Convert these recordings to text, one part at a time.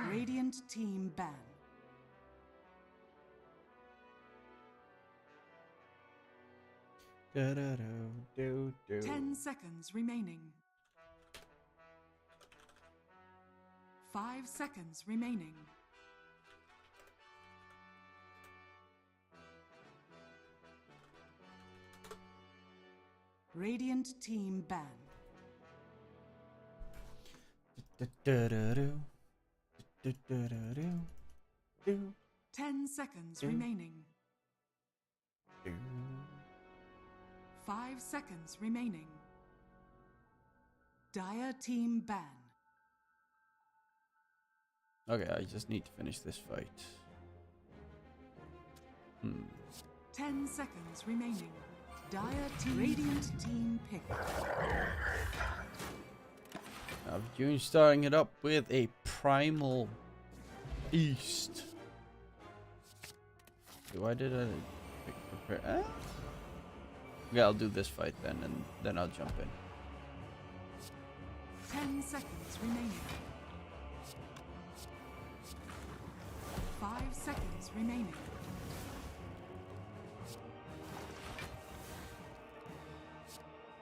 Radiant team ban. Da, da, do, do. 10 seconds remaining. 5 seconds remaining. Radiant team ban. Da, da, da, do. Da, da, da, do. Do, 10 seconds do. remaining. do. 5 seconds remaining. Dire team ban. Okay, I just need to finish this fight. 10 seconds remaining. Dire team. Radiant team pick. Now, June starting it up with a primal beast. Why did I prepare? Okay, I'll do this fight then, and then I'll jump in. 10 seconds remaining. 5 seconds remaining.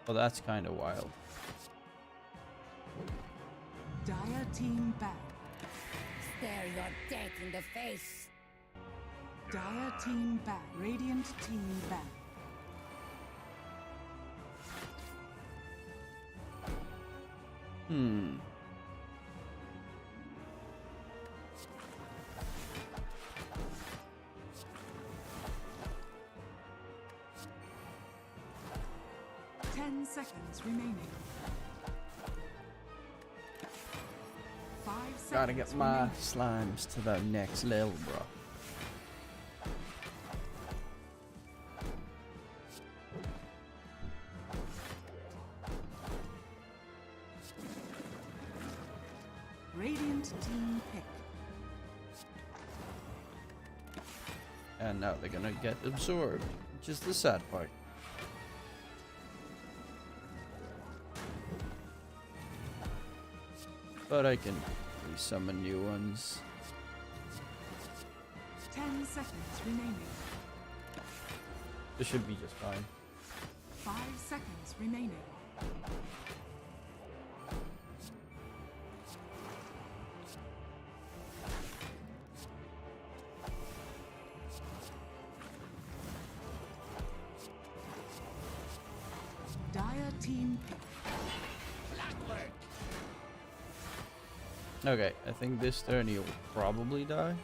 Well, that's kind of wild. Dire team ban. Stare your death in the face. Dire team ban. Radiant team ban. Hmm. Seconds remaining. 5 seconds. Gotta get my slimes to the next level, bro. Radiant team pick. And now they're gonna get absorbed, which is the sad part. But I can resummon new ones. 10 seconds remaining. This should be just fine. 5 seconds remaining. Dire team pick. Okay, I think this turn he'll probably die.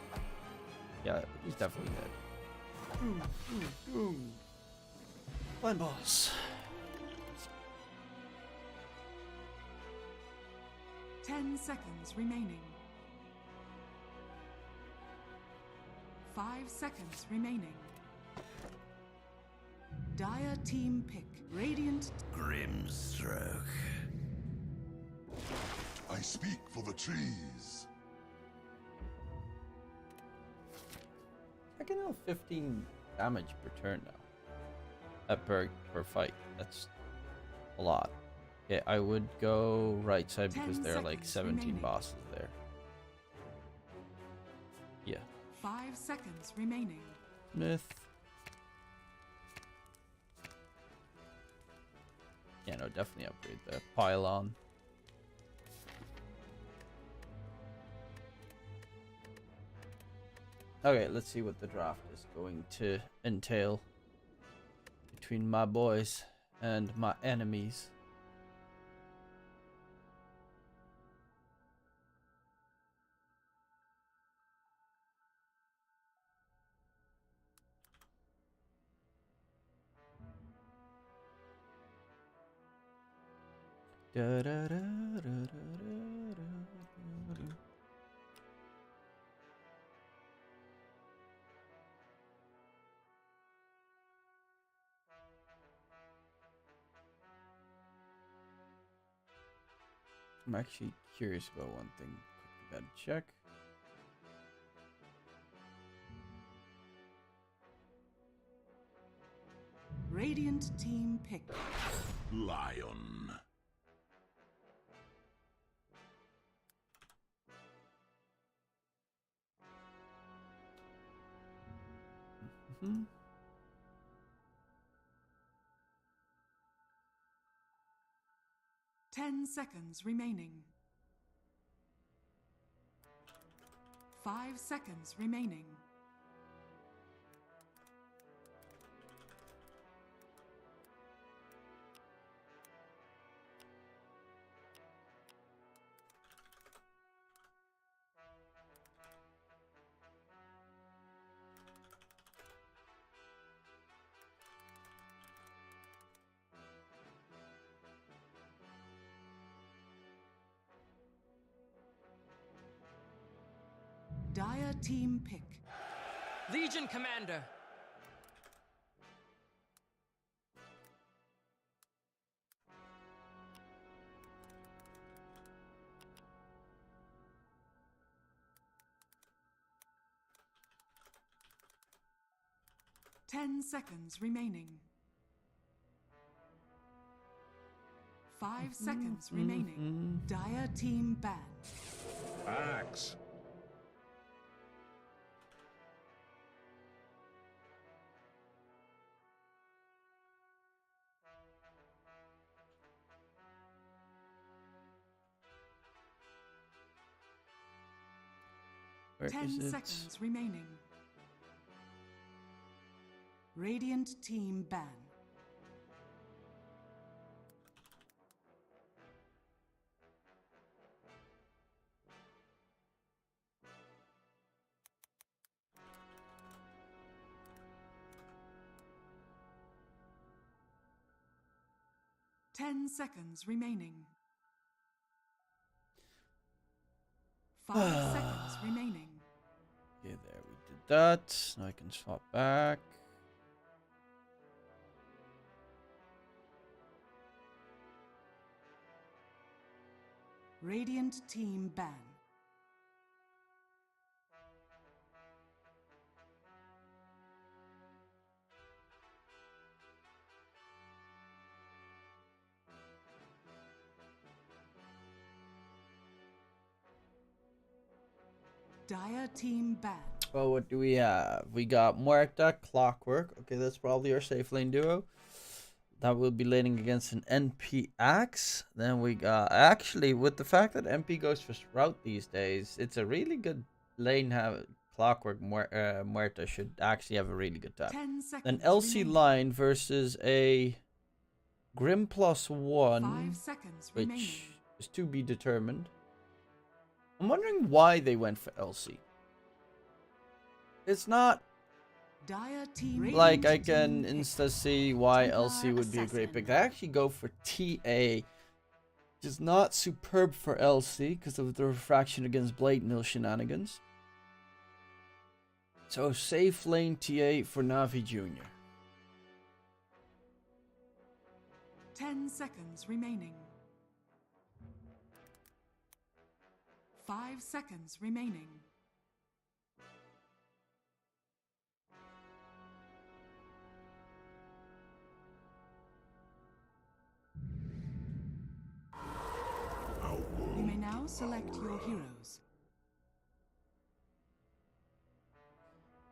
Yeah, he's definitely dead. One boss. 10 seconds remaining. 5 seconds remaining. Dire team pick. Radiant. Grimstroke. I speak for the trees. I can have 15 damage per turn now. Per fight. That's a lot. Okay, I would go right side because 10 there are like seconds 17 remaining. bosses there. Yeah. 5 seconds remaining. Myth. Yeah, no, definitely upgrade the pylon. Okay, let's see what the draft is going to entail between my boys and my enemies. Da, da, da, da, da, da, da, da. I'm actually curious about one thing. Quickly gotta check. Radiant team pick. Lion. Ten seconds remaining. 5 seconds remaining. Dire team pick. Legion Commander. Ten seconds remaining. 5 seconds remaining. Dire team ban. Axe. Where 10 is it? seconds remaining. Radiant team ban. Ten seconds remaining. 5 seconds remaining. Okay, there we did that. Now I can swap back. Radiant team ban. Dire team ban. Well, what do we have? We got Muerta, Clockwork. Okay, that's probably our safe lane duo. That will be laning against an NP Axe. Then we got... Actually, with the fact that NP goes for Sprout these days, it's a really good lane. Have Clockwork. Muerta should actually have a really good time. 10 seconds Then LC remaining. line versus a Grim +1, 5 seconds remaining. which is to be determined. I'm wondering why they went for LC. It's not Dire team like I Radiant can team pick. insta see why Templar LC would be a great pick. Assassin. I actually go for TA, which is not superb for LC because of the refraction against Blade Mill shenanigans. So safe lane TA for Navi Jr. 10 seconds remaining. 5 seconds remaining. You may now select your heroes.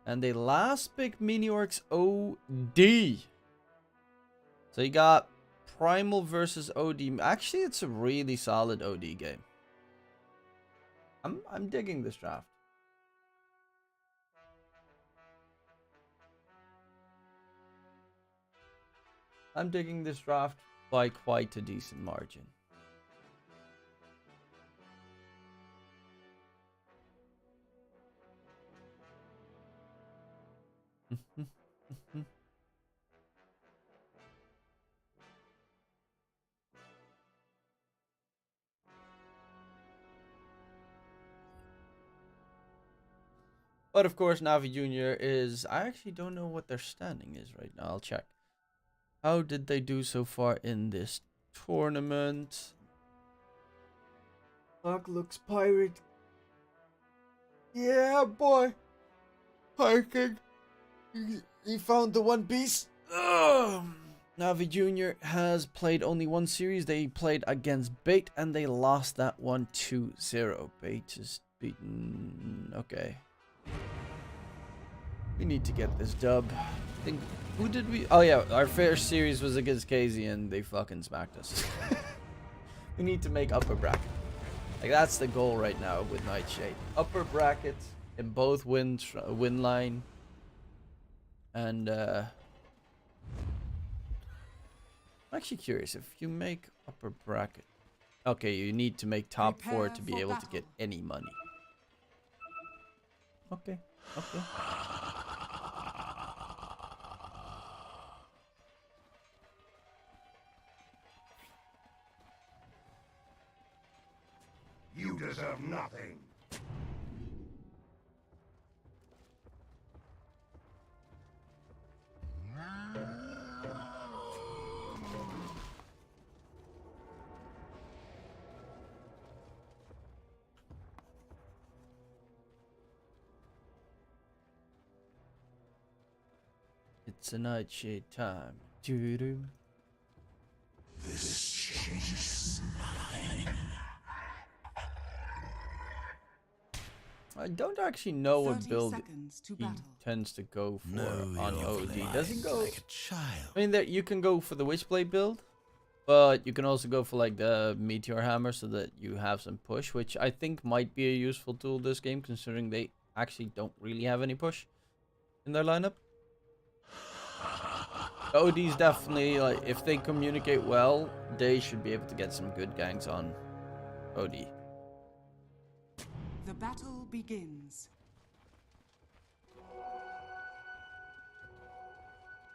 And the last pick, Miniorcs OD. So you got Primal versus OD. Actually, it's a really solid OD game. I'm digging this draft. I'm digging this draft by quite a decent margin. But of course, Navi Jr. is... I actually don't know what their standing is right now. I'll check. How did they do so far in this tournament? Doc looks pirate. Yeah, boy. Hiking. He found the One Piece. Navi Jr. has played only one series. They played against Bait and they lost that one 2-0. Bait is beaten. Okay. We need to get this dub. I think, who did we? Oh yeah, our first series was against KZ and they fucking smacked us. We need to make upper bracket. Like that's the goal right now with Nightshade. Upper bracket in both win line. And I'm actually curious if you make upper bracket. Okay, you need to make top 4 to be able to get any money. Okay. Okay. You deserve nothing. It's a Nightshade time. Doo-doo. This changes mine. I don't actually know what 30 build seconds to he battle. tends to go for Know on your OD. Does he go? like a child. I mean, that you can go for the Witchblade build, but you can also go for like the Meteor Hammer so that you have some push, which I think might be a useful tool this game, considering they actually don't really have any push in their lineup. The ODs definitely, like, if they communicate well, they should be able to get some good ganks on OD. The battle begins.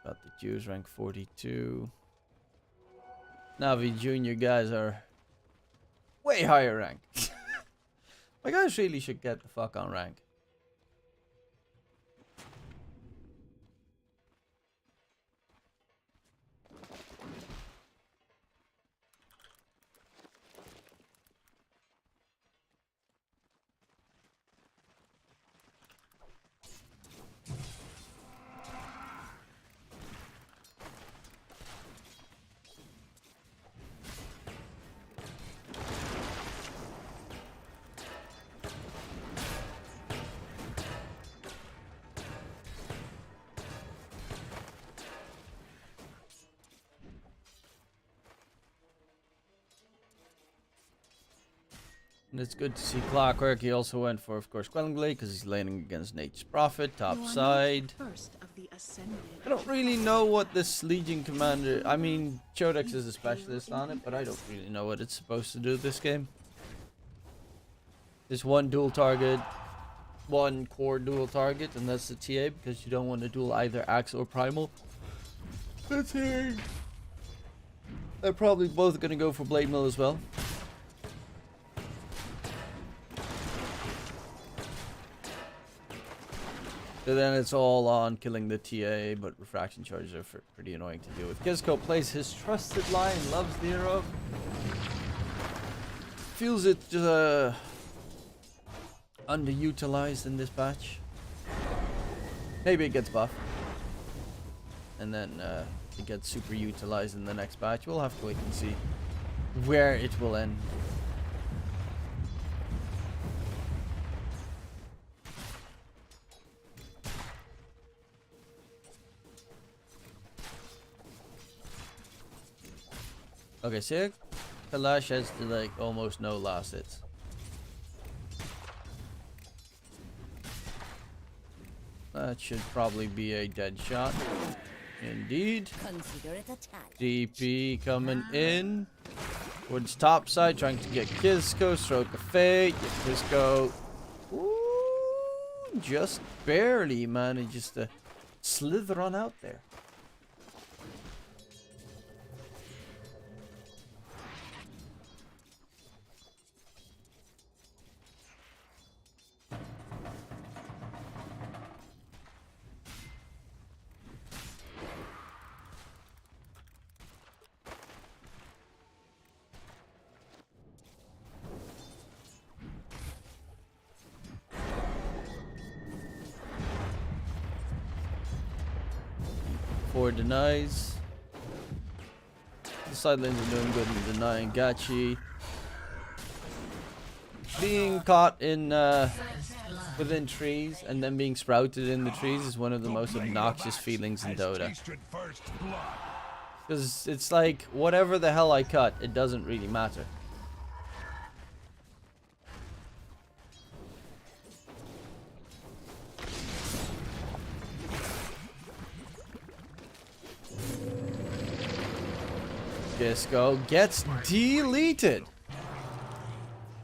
Got the Jews rank 42. Navi Junior guys are way higher rank. My guys really should get the fuck on rank. And it's good to see Clockwork. He also went for, of course, Quelling Blade because he's laning against Nature's Prophet, top side. First of the ascended. I don't really know what this Legion Commander... I mean, Chodex is a specialist on it, but I don't really know what it's supposed to do this game. There's one dual target, one core dual target, and that's the TA, because you don't want to duel either Axe or Primal. That's it. They're probably both going to go for Blade Mill as well. So then it's all on killing the TA, but refraction charges are pretty annoying to deal with. Kizco plays his trusted line, loves the hero. Feels it underutilized in this patch. Maybe it gets buffed. And then it gets super utilized in the next patch. We'll have to wait and see where it will end. Okay, so Kalash has to like almost no last hits. That should probably be a dead shot. Indeed. Consider it attack. DP coming in. Towards top side, trying to get Kizco. Stroke of Fate. Get Kizco. Ooh, just barely manages to slither on out there. Four denies. The side lanes are doing good in denying Gachi. Being caught in within trees and then being sprouted in the trees is one of the most obnoxious feelings in Dota. Because it's like, whatever the hell I cut, it doesn't really matter. Disco gets deleted.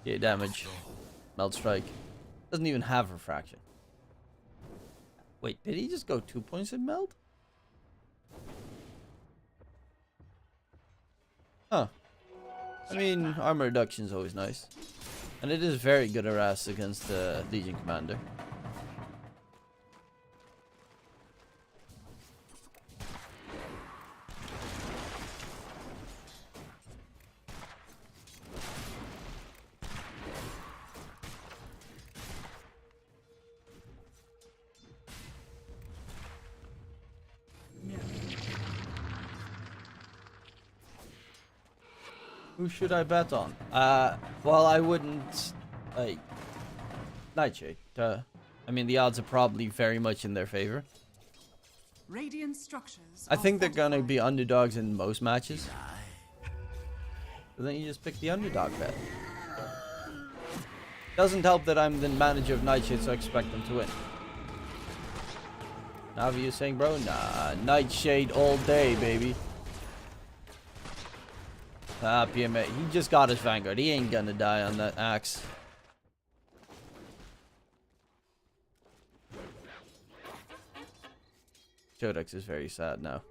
Yeah, damage. Melt strike. Doesn't even have refraction. Wait, did he just go 2 points in melt? Huh. I mean, armor reduction is always nice. And it is very good harass against the Legion Commander. Who should I bet on? Well, I wouldn't, like, Nightshade. I mean, the odds are probably very much in their favor. Radiant structures. I think they're gonna be underdogs in most matches. So then you just pick the underdog bet. Doesn't help that I'm the manager of Nightshade, so I expect them to win. Navi is saying, bro, nah, Nightshade all day, baby. Ah, PMA. He just got his Vanguard. He ain't gonna die on that axe. Codex is very sad now.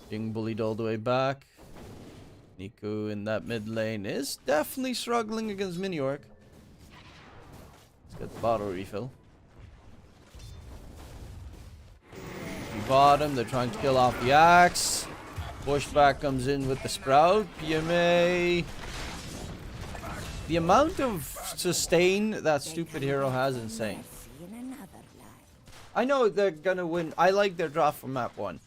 Being bullied all the way back. Niku in that mid lane is definitely struggling against Miniorc. Let's get the bottle refill. Bottom, they're trying to kill off the axe. Pushback comes in with the Sprout. PMA. The amount of sustain that stupid hero has is insane. I know they're gonna win. I like their draft from map 1.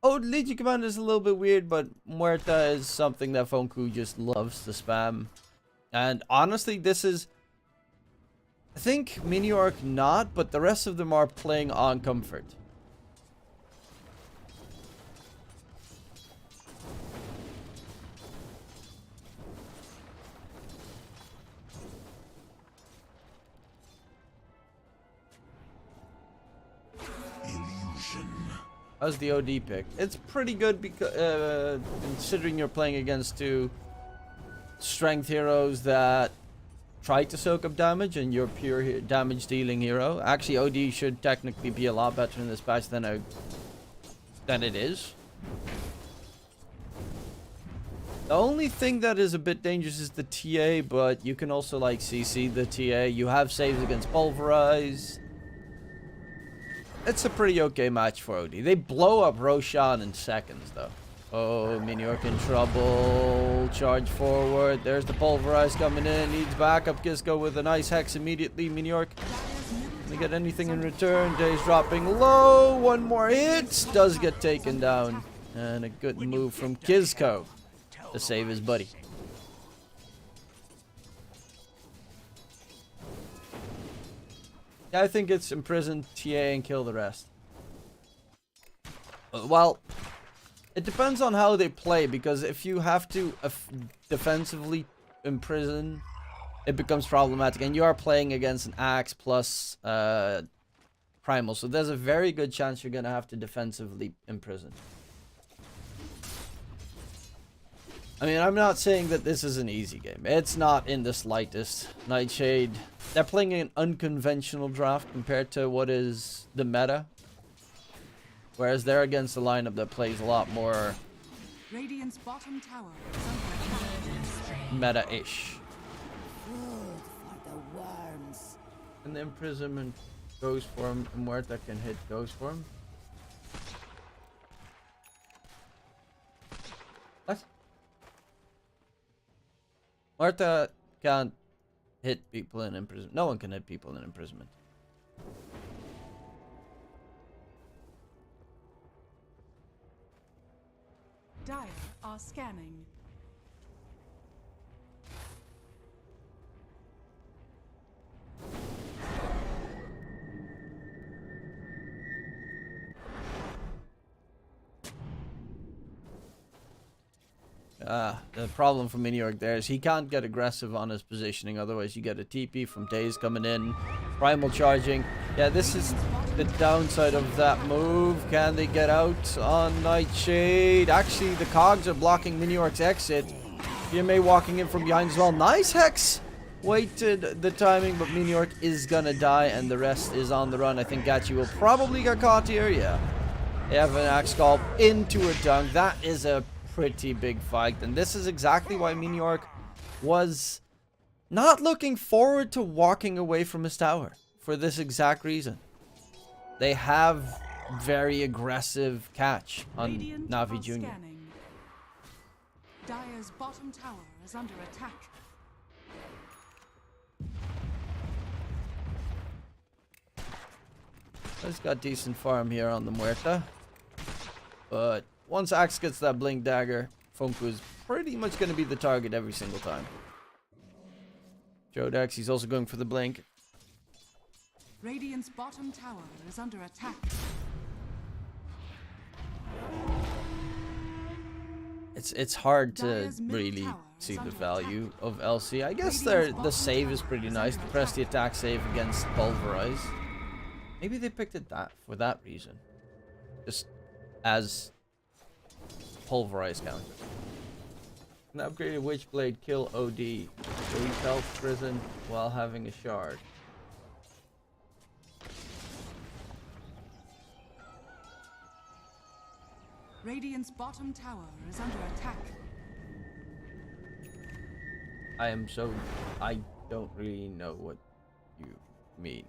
Oh, Legion Commander is a little bit weird, but Muerta is something that Fonku just loves to spam. And honestly, this is... I think Miniorc not, but the rest of them are playing on comfort. How's the OD pick? It's pretty good because considering you're playing against 2 strength heroes that try to soak up damage and you're pure damage dealing hero. Actually, OD should technically be a lot better in this patch than it is. The only thing that is a bit dangerous is the TA, but you can also like CC the TA. You have saves against Pulverize. It's a pretty okay match for OD. They blow up Roshan in seconds, though. Oh, Miniorc in trouble. Charge forward. There's the Pulverize coming in. Needs backup. Kisco with a nice Hex immediately. Miniorc. Can they get anything in return? Day's dropping low. One more hit. Does get taken down. And a good move from Kisco to save his buddy. I think it's imprison TA and kill the rest. Well, it depends on how they play, because if you have to defensively imprison, it becomes problematic. And you are playing against an Axe plus Primal, so there's a very good chance you're going to have to defensively imprison. I mean, I'm not saying that this is an easy game. It's not in the slightest. Nightshade, they're playing an unconventional draft compared to what is the meta. Whereas they're against a lineup that plays a lot more Radiant's bottom tower. meta-ish. Food for the worms. And the imprisonment goes for him, and Muerta can hit goes for him. What? Muerta can't hit people in imprisonment. No one can hit people in imprisonment. Dire are scanning. The problem for Miniorg there is he can't get aggressive on his positioning, otherwise you get a TP from Daze coming in. Primal charging. Yeah, this is the downside of that move. Can they get out on Nightshade? Actually, the cogs are blocking Miniorg's exit. PMA walking in from behind as well. Nice Hex! Waited the timing, but Miniorg is gonna die, and the rest is on the run. I think Gachi will probably get caught here, yeah. They have an Axe Scalp into a dunk. That is a pretty big fight, and this is exactly why Miniorg was not looking forward to walking away from his tower, for this exact reason. They have very aggressive catch on Radiant Navi are Jr. scanning. Dire's bottom tower is under attack. He's got decent farm here on the Muerta, but once Axe gets that Blink Dagger, Funku is pretty much going to be the target every single time. Jodex, he's also going for the Blink. Radiant's bottom tower is under attack. It's hard to Dire's middle really tower see is the under value of LC. I guess Radiant's the save is pretty nice. To press the attack save against Pulverize. Maybe they picked it for that reason. Just as Pulverize counter. An upgraded Witchblade kill OD. So he self prison while having a shard. Radiant's bottom tower is under attack. I don't really know what you mean.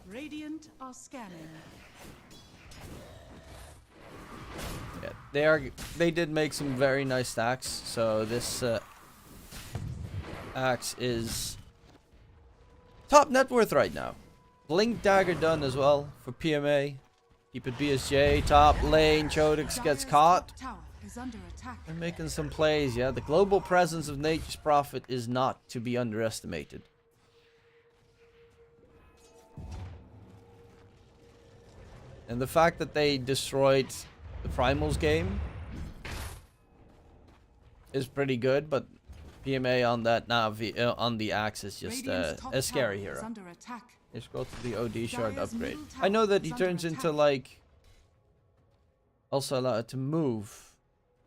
Radiant are scanning. Yeah, they did make some very nice stacks. So this axe is top net worth right now. Blink Dagger done as well for PMA. Keep it BSJ. Top lane. Chodix gets Dire's caught. top tower is under attack. They're making some plays. Yeah, the global presence of Nature's Prophet is not to be underestimated. And the fact that they destroyed the Primals game is pretty good, but PMA on that Navi on the axe is just Radiant's top a scary tower is hero. under attack. Let's go to the OD shard Dire's upgrade. middle I know tower that he is under turns into attack. like also allowed to move.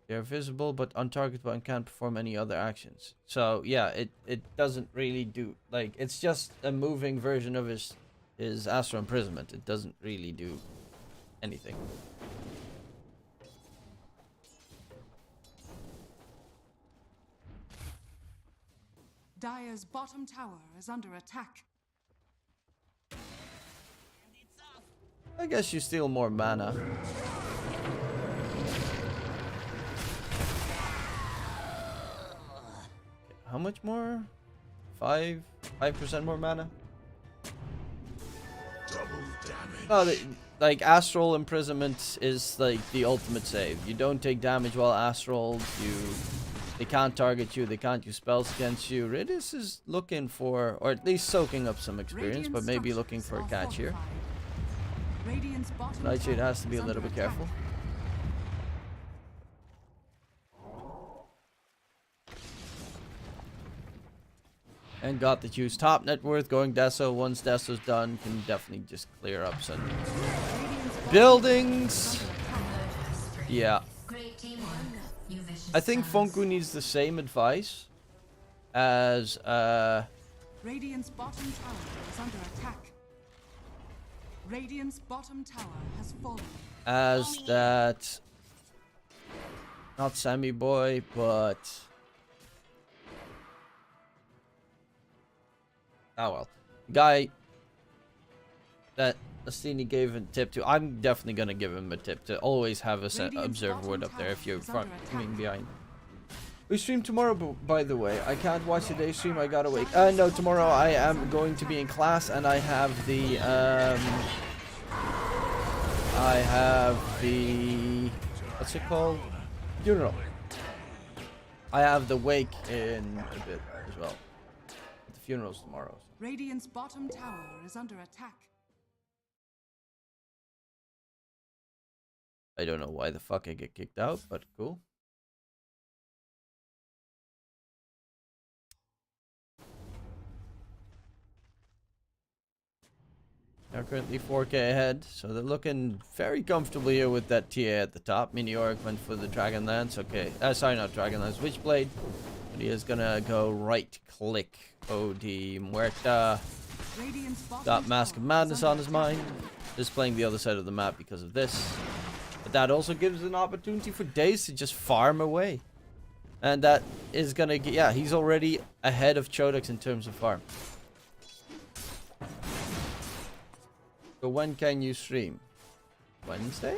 They're visible but on target but can't perform any other actions. So yeah, it doesn't really do like it's just a moving version of his Astral Imprisonment. It doesn't really do anything. Dire's bottom tower is under attack. I guess you steal more mana. How much more? 5% more mana? Double damage. No, like Astral Imprisonment is like the ultimate save. You don't take damage while Astral. They can't target you. They can't use spells against you. Ridis is looking for, or at least soaking up some experience, but maybe looking for a catch here. Radiant's bottom Nightshade tower has to be is a little under bit attack. careful. And got the juice. Top net worth going Deso. Once Deso's done, can definitely just clear up some buildings. Yeah. I think Funku needs the same advice as Radiant's bottom tower is under attack. Radiant's bottom tower has fallen. as that not Sammy Boy, but oh well. Guy that Astini gave a tip to. I'm definitely gonna give him a tip to always have a observer word up there if you're coming behind. We stream tomorrow, by the way. I can't watch today's stream. I gotta wait. No, tomorrow I am going to be in class, and I have the what's it called? funeral. I have the wake in a bit as well. The funeral's tomorrow. So. Radiant's bottom tower is under attack. I don't know why the fuck I get kicked out, but cool. They're currently 4k ahead, so they're looking very comfortable here with that TA at the top. Meteoric went for the Dragonlance. Okay, sorry, not Dragonlance, Witchblade. But he is gonna go right click. OD Muerta. Got Mask of Madness on his mind. Just playing the other side of the map because of this. But that also gives an opportunity for Daze to just farm away. And that is gonna get, yeah, he's already ahead of Chodex in terms of farm. So when can you stream? Wednesday?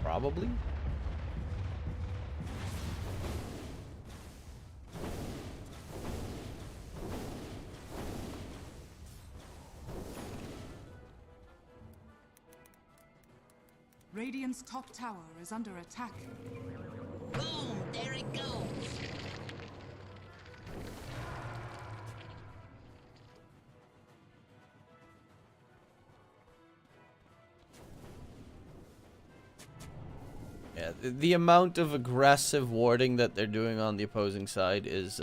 Probably. Radiant's top tower is under attack. Boom! There it goes. Yeah, the amount of aggressive warding that they're doing on the opposing side is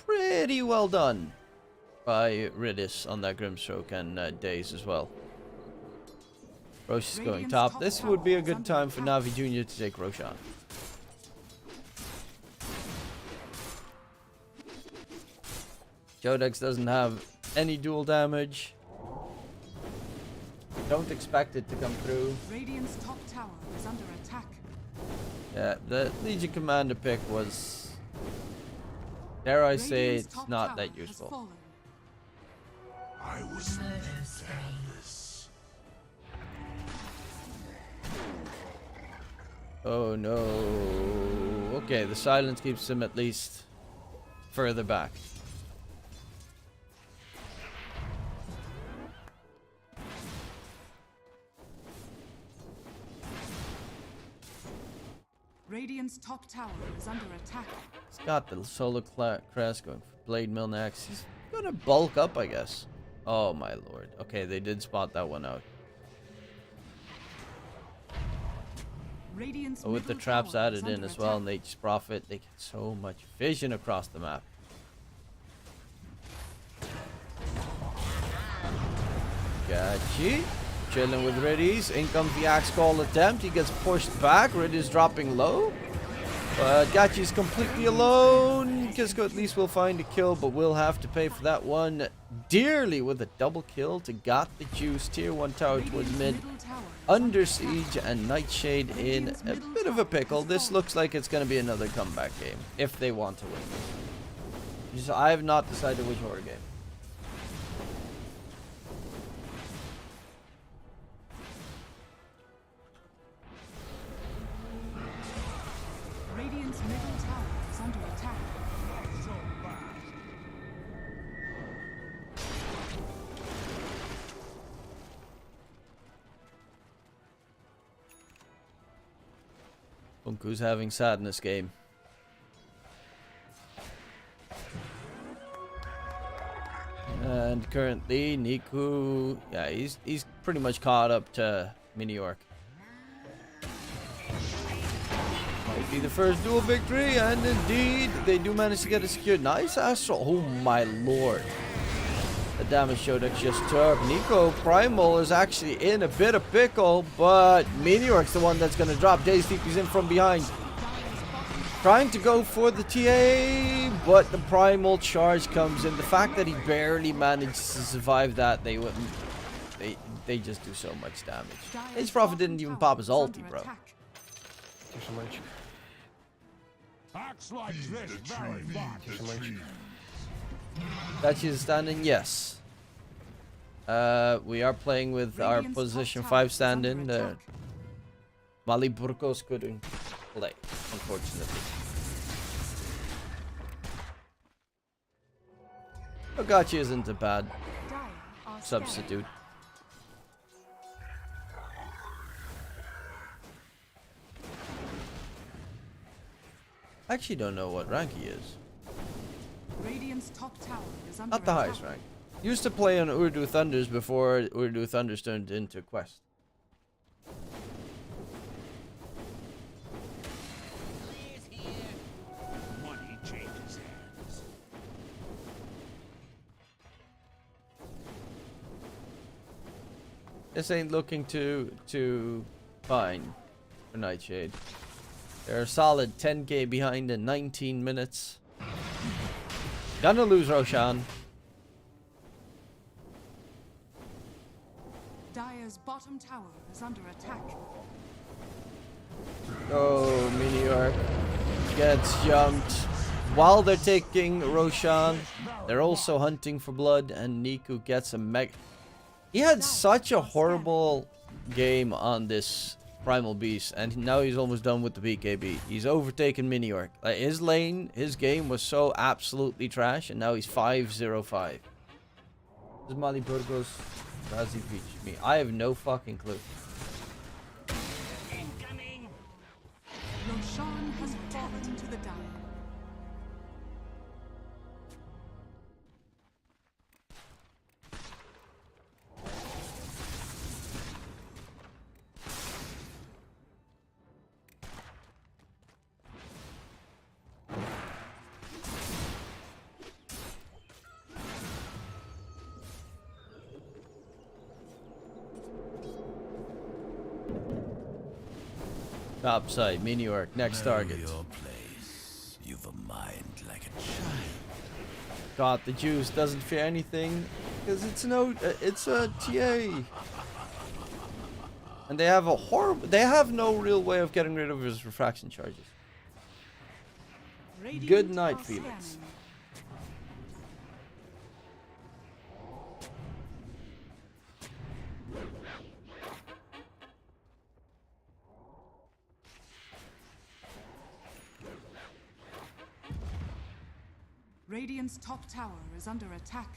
pretty well done by Ridis on that Grimstroke and Daze as well. Roche is going top. This would be a good time for Navi Jr. to take Roshan. Jodex doesn't have any dual damage. Don't expect it to come through. Radiant's top tower is under attack. Yeah, the Legion Commander pick was, dare I say, Radiant's it's top not tower that has useful. fallen. I was careless. Oh no. Okay, the silence keeps him at least further back. Radiant's top tower is under attack. He's got the Solar Crest going for Blade Mill next. He's gonna bulk up, I guess. Oh my lord. Okay, they did spot that one out. Radiant's But with the middle traps tower added is in under as well, attack. and they just profit, they get so much vision across the map. Gachi chilling with Riddies. In comes the Axe Call attempt. He gets pushed back. Riddies dropping low. But Gachi's completely alone. Kisko at least will find a kill, but will have to pay for that one dearly with a double kill to got the juice. Tier 1 tower towards mid. Middle tower is Under attack. siege and Nightshade in a bit of a pickle. This looks like it's going to be another comeback game if they want to win. Just, I have not decided which horror game. Radiant's middle tower is under attack. Bunku's having sadness game. And currently Niku, yeah, he's pretty much caught up to Miniorc. Might be the first duel victory, and indeed they do manage to get it secured. Nice Astral. Oh my lord. The damage Shodex just took. Nico Primal is actually in a bit of pickle, but Meteoric's the one that's going to drop. Daze TP's in from behind. Trying to go for the TA, but the Primal charge comes in. The fact that he barely managed to survive that, they just do so much damage. His Prophet didn't even pop his ulti, bro. Acts like this very much. That is standing, yes. We are playing with our Radiant's top position tower 5 is stand-in. under attack. Mali Burgos couldn't play, unfortunately. Ogachi isn't a bad Dire are substitute. actually don't know what rank he is. Radiant's top tower is under Not the attack. highest rank. Used to play on Urdu Thunders before Urdu Thunders turned into Quest. Money changes hands. This ain't looking too fine for Nightshade. They're a solid 10k behind in 19 minutes. Gonna lose Roshan. Dire's bottom tower is under attack. Oh, Meteor gets jumped. While they're taking Roshan, they're also hunting for blood, and Niku gets a mega. He had such a horrible game on this Primal Beast, and now he's almost done with the BKB. He's overtaken Miniorc. Like, his lane, his game was so absolutely trash, and now he's 5-0-5. Does Mali Burgos, does he reach me? I have no fucking clue. Incoming. Roshan has fallen to the Dire. Top side, Miniorc, next target. Your place. You've a mind like a child. God, the juice doesn't fear anything because it's a TA, and they have a horrible. They have no real way of getting rid of his refraction charges. Radiant Good night, are Felix. scanning. Radiant's top tower is under attack.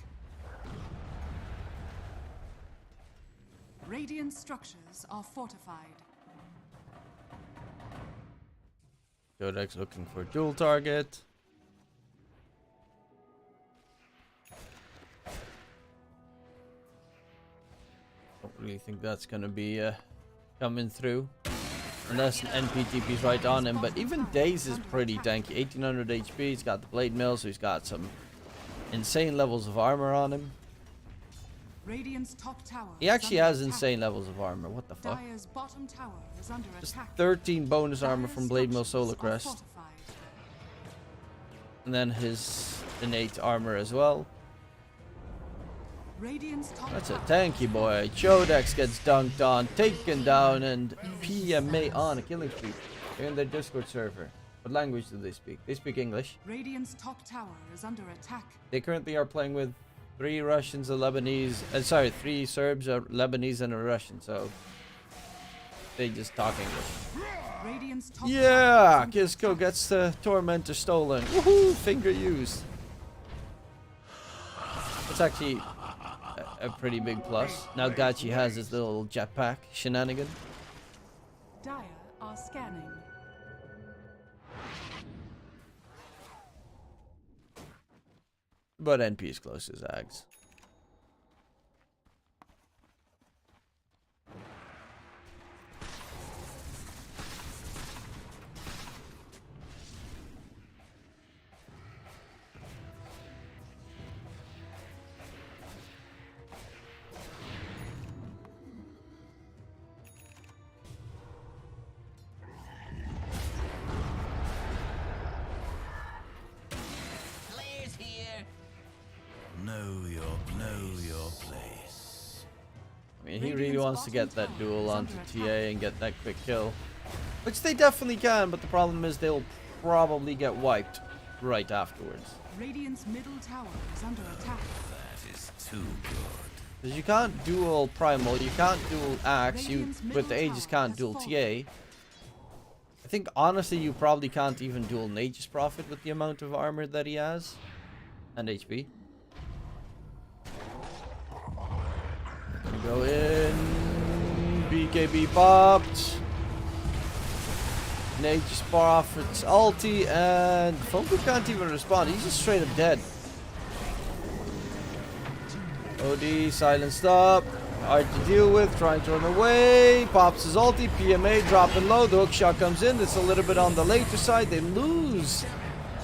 Radiant structures are fortified. Codex looking for dual target. Don't really think that's gonna be coming through. Unless an NPTP's right on him, but even Daze is pretty tanky. 1800 HP, he's got the blade mill, so he's got some insane levels of armor on him. Radiant's top tower He is actually under has attack. insane levels of armor, what the fuck? Dire's bottom tower is under Just attack. 13 bonus armor Dire's from blade mill structures solar are crest. fortified. And then his innate armor as well. Radiant's top That's a tower tanky boy. Chodex gets dunked on, taken down, and PMA on a killing spree. They're in their Discord server. What language do they speak? They speak English. Radiant's top tower is under attack. They currently are playing with 3 Russians, a Lebanese, 3 Serbs, a Lebanese, and a Russian. So they just talk English. Radiant's top Yeah, tower is under Kisko attack. gets the Tormentor stolen. Woohoo! Finger used. It's actually a pretty big plus. Now Gachi has his little jetpack shenanigan. Dire are scanning. But NP is close to Zags. Players here. Know your place. I mean, he really Radiant's wants to get bottom that tower duel is onto under TA attack. and get that quick kill. Which they definitely can, but the problem is they'll probably get wiped right afterwards. Radiant's middle tower is under attack. That is too good. Because you can't duel Primal, you can't duel Axe, you Radiant's with the middle Aegis tower can't has duel fallen. TA. I think honestly you probably can't even duel an Aegis Prophet with the amount of armor that he has. And HP. Go in. BKB popped. Nate just bar off its ulti, and Funko can't even respond. He's just straight up dead. OD silenced up. Hard to deal with. Trying to run away. Pops his ulti. PMA dropping low. The hook shot comes in. It's a little bit on the later side. They lose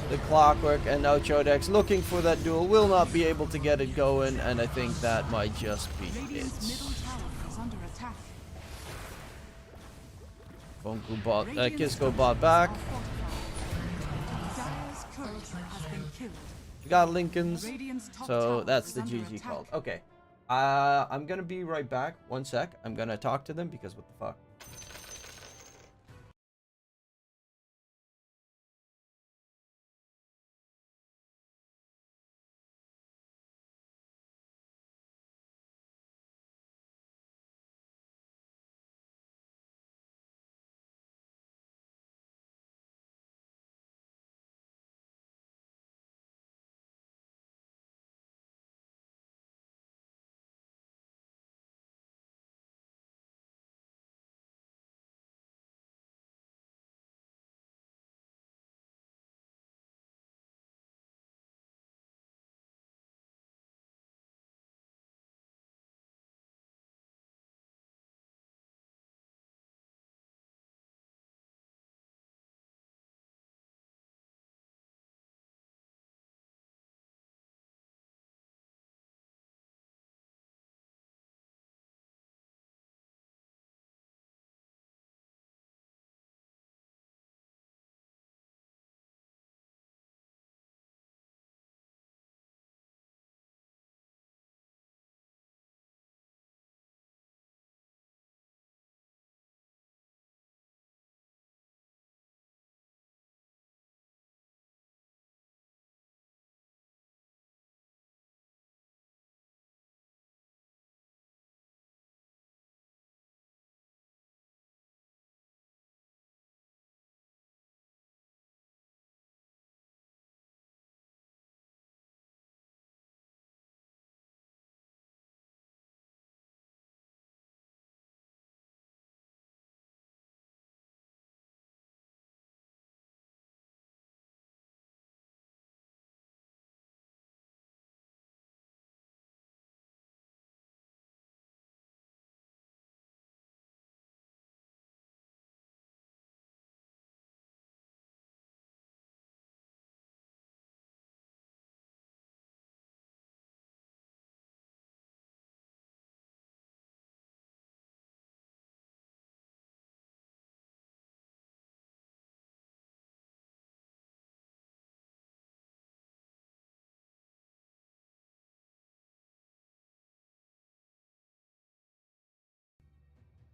the Clockwork, and now Chodex looking for that duel. Will not be able to get it going, and I think that might just be Radiant's middle it. tower is under attack. Funko bot, Radiant's Kisco bot back. Dire's turret has been killed. We got Lincoln's, Radiant's top so tower that's is the under GG attack. called. Okay, I'm gonna be right back. 1 sec. I'm gonna talk to them because what the fuck.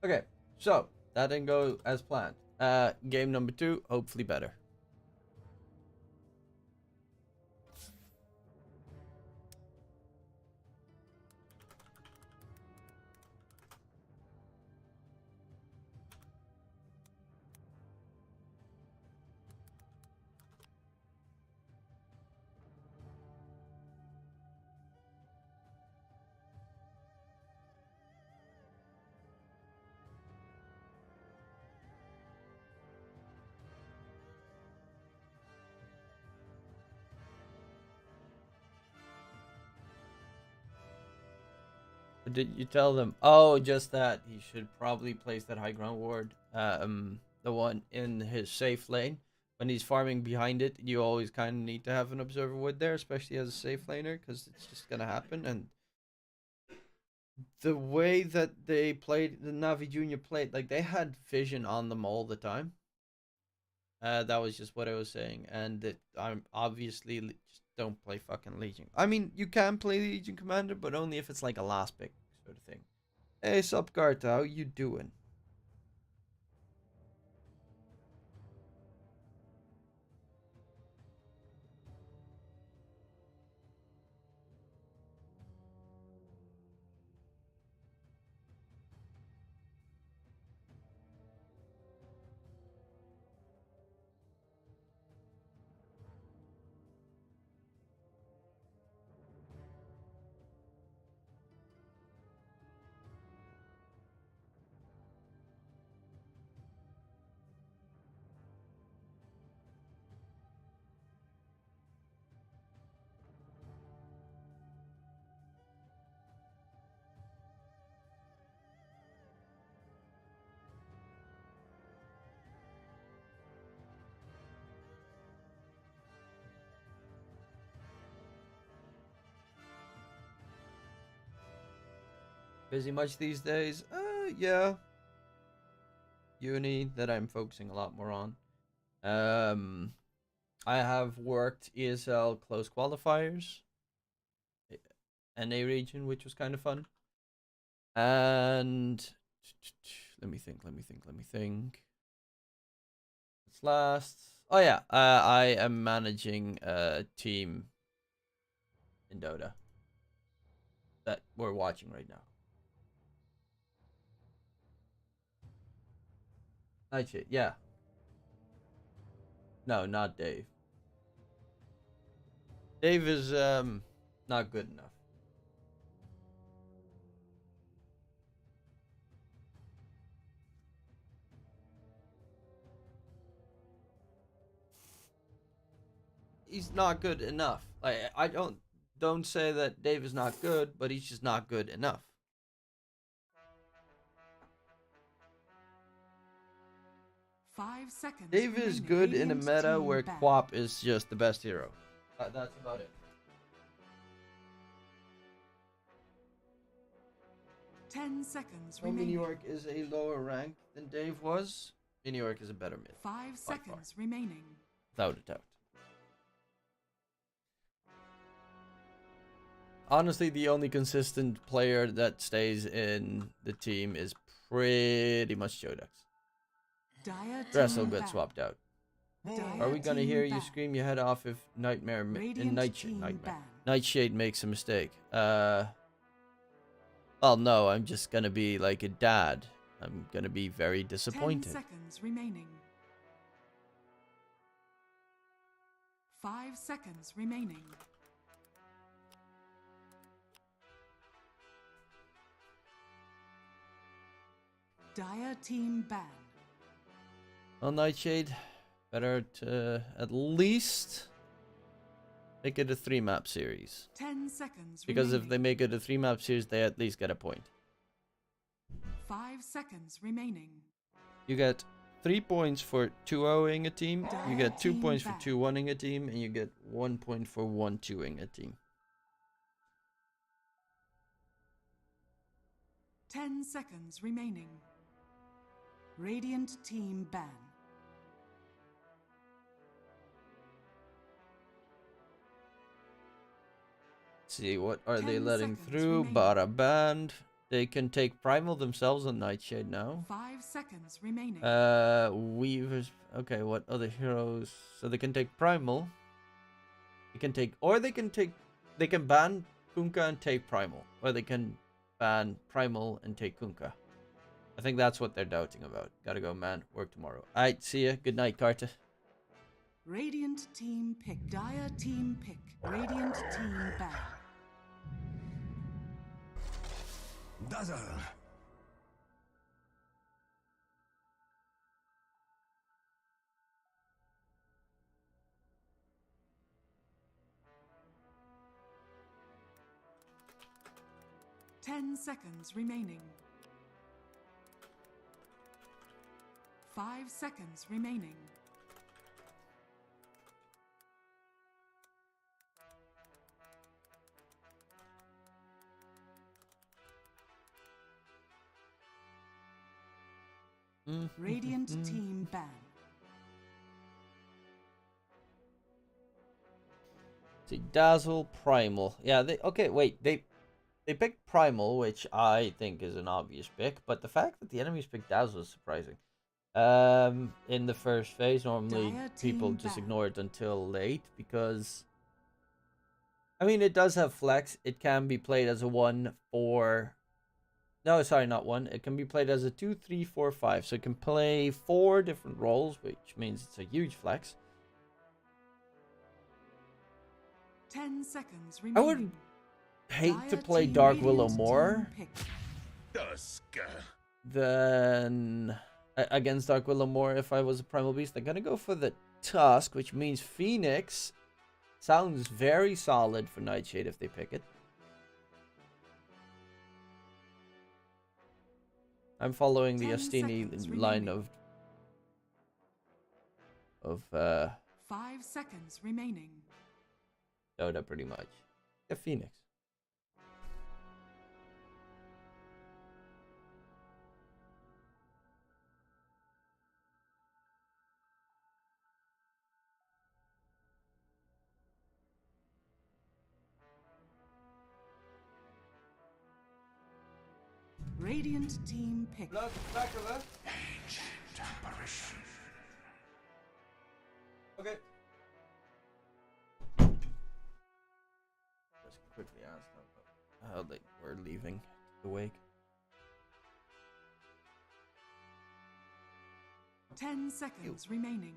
Okay, so that didn't go as planned. Game number 2, hopefully better. Or did you tell them? Oh, just that he should probably place that high ground ward, the one in his safe lane. When he's farming behind it, you always kind of need to have an observer ward there, especially as a safe laner, because it's just gonna happen. And the way that they played, the Navi Junior played, like they had vision on them all the time. That was just what I was saying, and that I'm obviously just don't play fucking Legion. I mean, you can play Legion Commander, but only if it's like a last pick sort of thing. Hey, sup, Garta, how you doing? Busy much these days? Yeah. Uni that I'm focusing a lot more on. I have worked ESL close qualifiers, NA region, which was kind of fun. And let me think. What's last? Oh yeah, I am managing a team in Dota that we're watching right now. Nightshade, yeah. No, not Dave. Dave is not good enough. He's not good enough. I don't say that Dave is not good, but he's just not good enough. Five seconds. Dave is good in a meta where Quap is just the best hero. That's about it. 10 seconds Mini remaining. York is a lower rank than Dave was. Mini York is a better mid. 5 seconds remaining. Without a doubt. Honestly, the only consistent player that stays in the team is pretty much Jodex. The rest will get swapped out. Are we gonna hear you scream your head off if Nightshade makes a mistake? Well, no, I'm just gonna be like a dad. I'm gonna be very disappointed. 10 seconds remaining. 5 seconds remaining. Dire team ban. Well, Nightshade, better to at least make it a 3-map series. 10 seconds Because remaining. if they make it a 3-map series, they at least get a point. 5 seconds remaining. You get 3 points for 2-0ing a team, you get 2 points for 2-1ing a team, and you get 1 point for 1-2ing a team. 10 seconds remaining. Radiant team ban. See, what are they 10 letting seconds through? remaining. Bara band. They can take Primal themselves on Nightshade now. 5 seconds remaining. Weavers. Okay, what other heroes? So they can take Primal. They can take, or they can take, they can ban Kunkka and take Primal, or they can ban Primal and take Kunkka. I think that's what they're doubting about. Gotta go, man. Work tomorrow. Alright, see ya. Good night, Carter. Radiant team pick. Dire team pick. Radiant team ban. Dazzle. 10 seconds remaining. 5 seconds remaining. Radiant team ban. See, Dazzle, Primal. Yeah, okay, wait. They picked Primal, which I think is an obvious pick, but the fact that the enemies picked Dazzle is surprising. In the first phase, normally people just ignore it until late because, I mean, it does have flex. It can be played as a 1-4. No, sorry, not 1. It can be played as a 2-3-4-5. So it can play 4 different roles, which means it's a huge flex. 10 seconds I remaining. would hate to Dire play team Dark Radiant Willow team more pick. Dusk. than against Dark Willow more if I was a Primal Beast. I'm gonna go for the Tusk, which means Phoenix sounds very solid for Nightshade if they pick it. I'm following the 10 Astini seconds line remaining. of 5 seconds remaining. Dota pretty much. Yeah, Phoenix. Radiant team pick. Okay. Just quickly ask them how they were leaving the wake. 10 seconds remaining.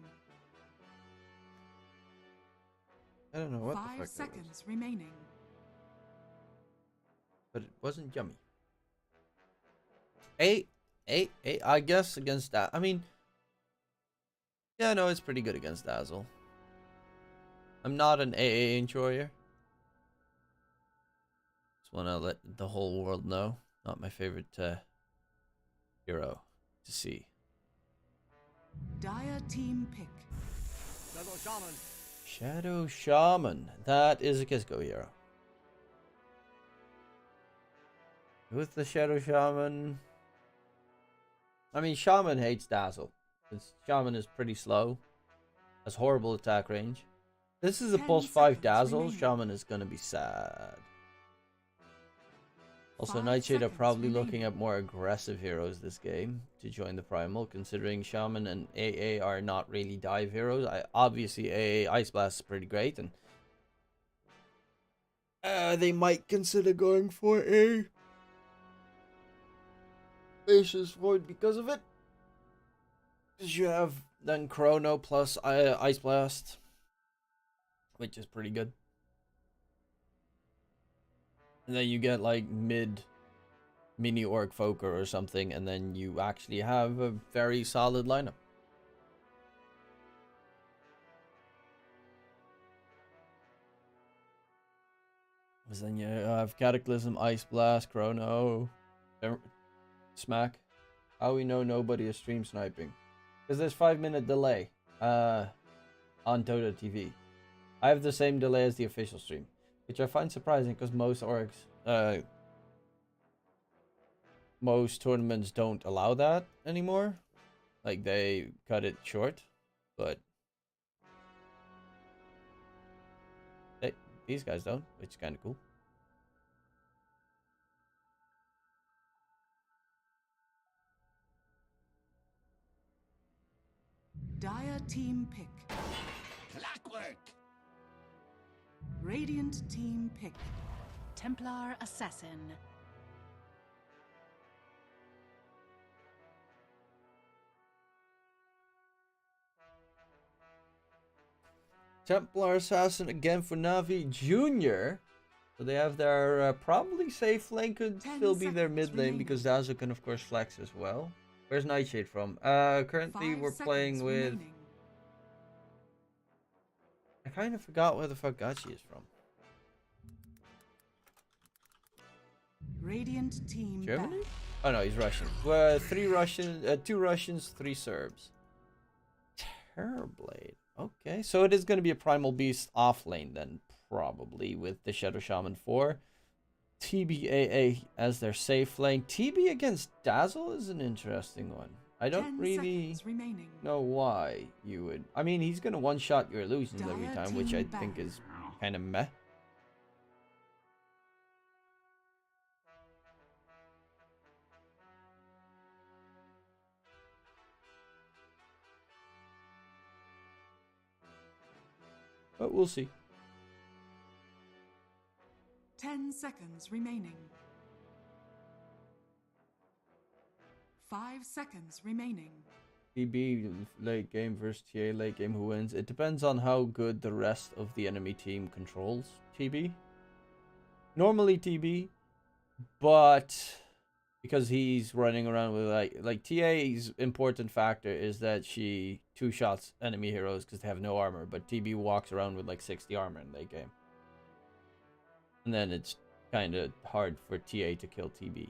I don't know what 5 the fuck that was, seconds remaining. but it wasn't yummy. 8, I guess against that. I mean, yeah, no, it's pretty good against Dazzle. I'm not an AA enjoyer. Just want to let the whole world know. Not my favorite hero to see. Dire team pick. Shadow Shaman. That is a Kisco hero. With the Shadow Shaman... I mean, Shaman hates Dazzle. Since Shaman is pretty slow. Has horrible attack range. This is a 10 pulse 5 seconds Dazzle. remaining. Shaman is going to be sad. Also, 5 Nightshade are seconds probably remaining. looking at more aggressive heroes this game to join the Primal, considering Shaman and AA are not really dive heroes. Obviously, AA Ice Blast is pretty great, and they might consider going for a Facious Void because of it. Because you have then Chrono plus Ice Blast, which is pretty good. And then you get like mini Orc Foker or something, and then you actually have a very solid lineup. Because then you have Cataclysm, Ice Blast, Chrono, Smack. How we know nobody is stream sniping? Because there's 5-minute delay on Dota TV. I have the same delay as the official stream, which I find surprising because most orgs, most tournaments don't allow that anymore. Like, they cut it short, but these guys don't, which is kind of cool. Dire team pick. Clockwork. Radiant team pick. Templar assassin. Templar Assassin again for Navi Jr. So they have their probably safe lane, could 10 still be their seconds mid lane remaining. because Dazzle can of course flex as well. Where's Nightshade from? Currently 5 we're seconds playing with... remaining. I kind of forgot where the fuck Gachi is from. Radiant team Germany? back. Oh no, he's Russian. 2 Russians, 3 Serbs. Terrorblade. Okay, so it is going to be a Primal Beast off lane then, probably, with the Shadow Shaman 4. TBAA as their safe lane. TB against Dazzle is an interesting one. I don't 10 really seconds remaining. know why you would... I mean, he's going to one-shot your illusions every Dire time, which I team think back. is kind of meh. But we'll see. 10 seconds remaining. 5 seconds remaining. TB late game versus TA late game, who wins? It depends on how good the rest of the enemy team controls TB. Normally TB, but because he's running around with like TA's important factor is that she 2-shots enemy heroes because they have no armor, but TB walks around with like 60 armor in late game. And then it's kind of hard for TA to kill TB.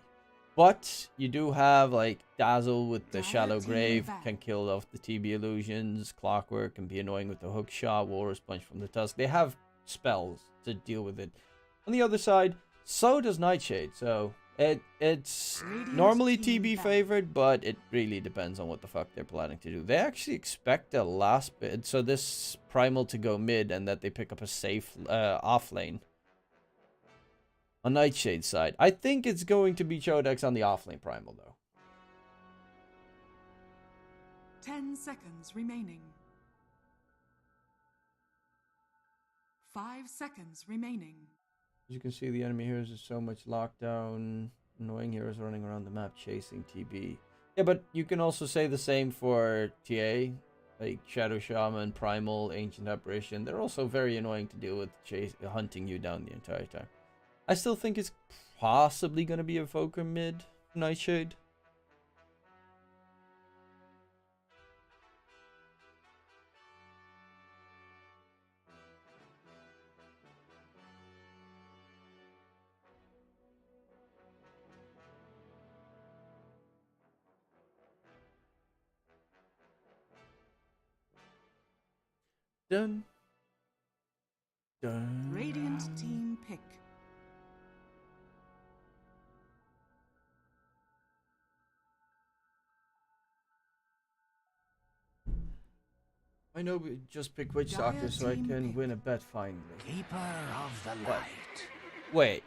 But you do have like Dazzle with the Dire Shallow team Grave, back. can kill off the TB illusions. Clockwork can be annoying with the hook shot. Walrus Punch from the Tusk. They have spells to deal with it. On the other side, so does Nightshade. So it's Radiant normally team TB back. favored, but it really depends on what the fuck they're planning to do. They actually expect a last bit, so this Primal to go mid and that they pick up a safe off lane On Nightshade's side. I think it's going to be Chodex on the offlane primal, though. 10 seconds remaining. 5 seconds remaining. As you can see, the enemy heroes are so much lockdown. Annoying heroes running around the map chasing TB. Yeah, but you can also say the same for TA. Like Shadow Shaman, Primal, Ancient Apparition. They're also very annoying to deal with, hunting you down the entire time. I still think it's possibly going to be a Evoker mid Nightshade. Dun. Dun. Radiant team pick. I know we just pick Witch Doctor so I can win a bet finally. Keeper of the What? light. Wait.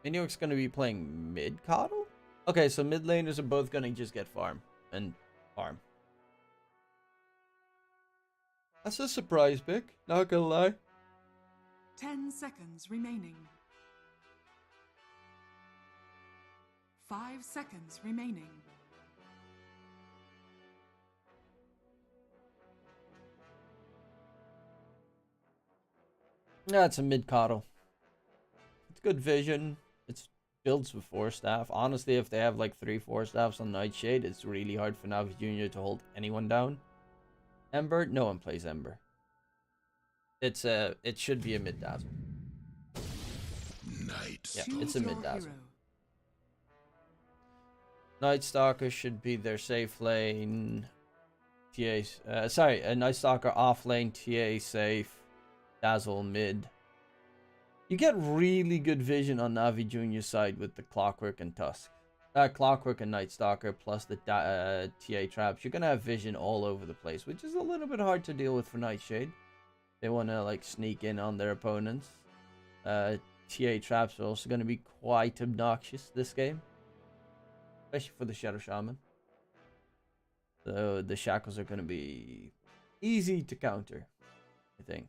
Minior's gonna be playing mid Coddle? Okay, so mid laners are both gonna just get farm and farm. That's a surprise pick, not gonna lie. 10 seconds remaining. 5 seconds remaining. Yeah, it's a mid Coddle. It's good vision. It's builds with 4 staff. Honestly, if they have like 3-4 staffs on Nightshade, it's really hard for Navi Jr. to hold anyone down. Ember? No one plays Ember. It should be a mid dazzle. Night. Yeah, Choose it's a your mid dazzle. hero. Night Stalker should be their safe lane. A Night Stalker off lane, TA safe, dazzle mid. You get really good vision on Navi Jr. side with the Clockwork and Tusk. Clockwork and Night Stalker plus the TA traps. You're gonna have vision all over the place, which is a little bit hard to deal with for Nightshade. They wanna like sneak in on their opponents. TA traps are also gonna be quite obnoxious this game, especially for the Shadow Shaman. So the shackles are gonna be easy to counter, I think.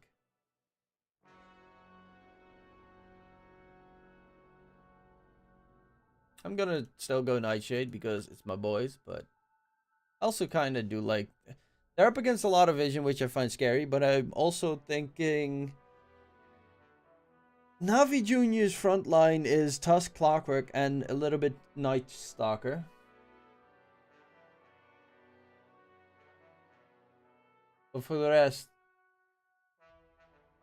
I'm gonna still go Nightshade because it's my boys, but I also kind of do like... They're up against a lot of vision, which I find scary, but I'm also thinking... Navi Jr.'s front line is Tusk, Clockwork, and a little bit Night Stalker. But for the rest,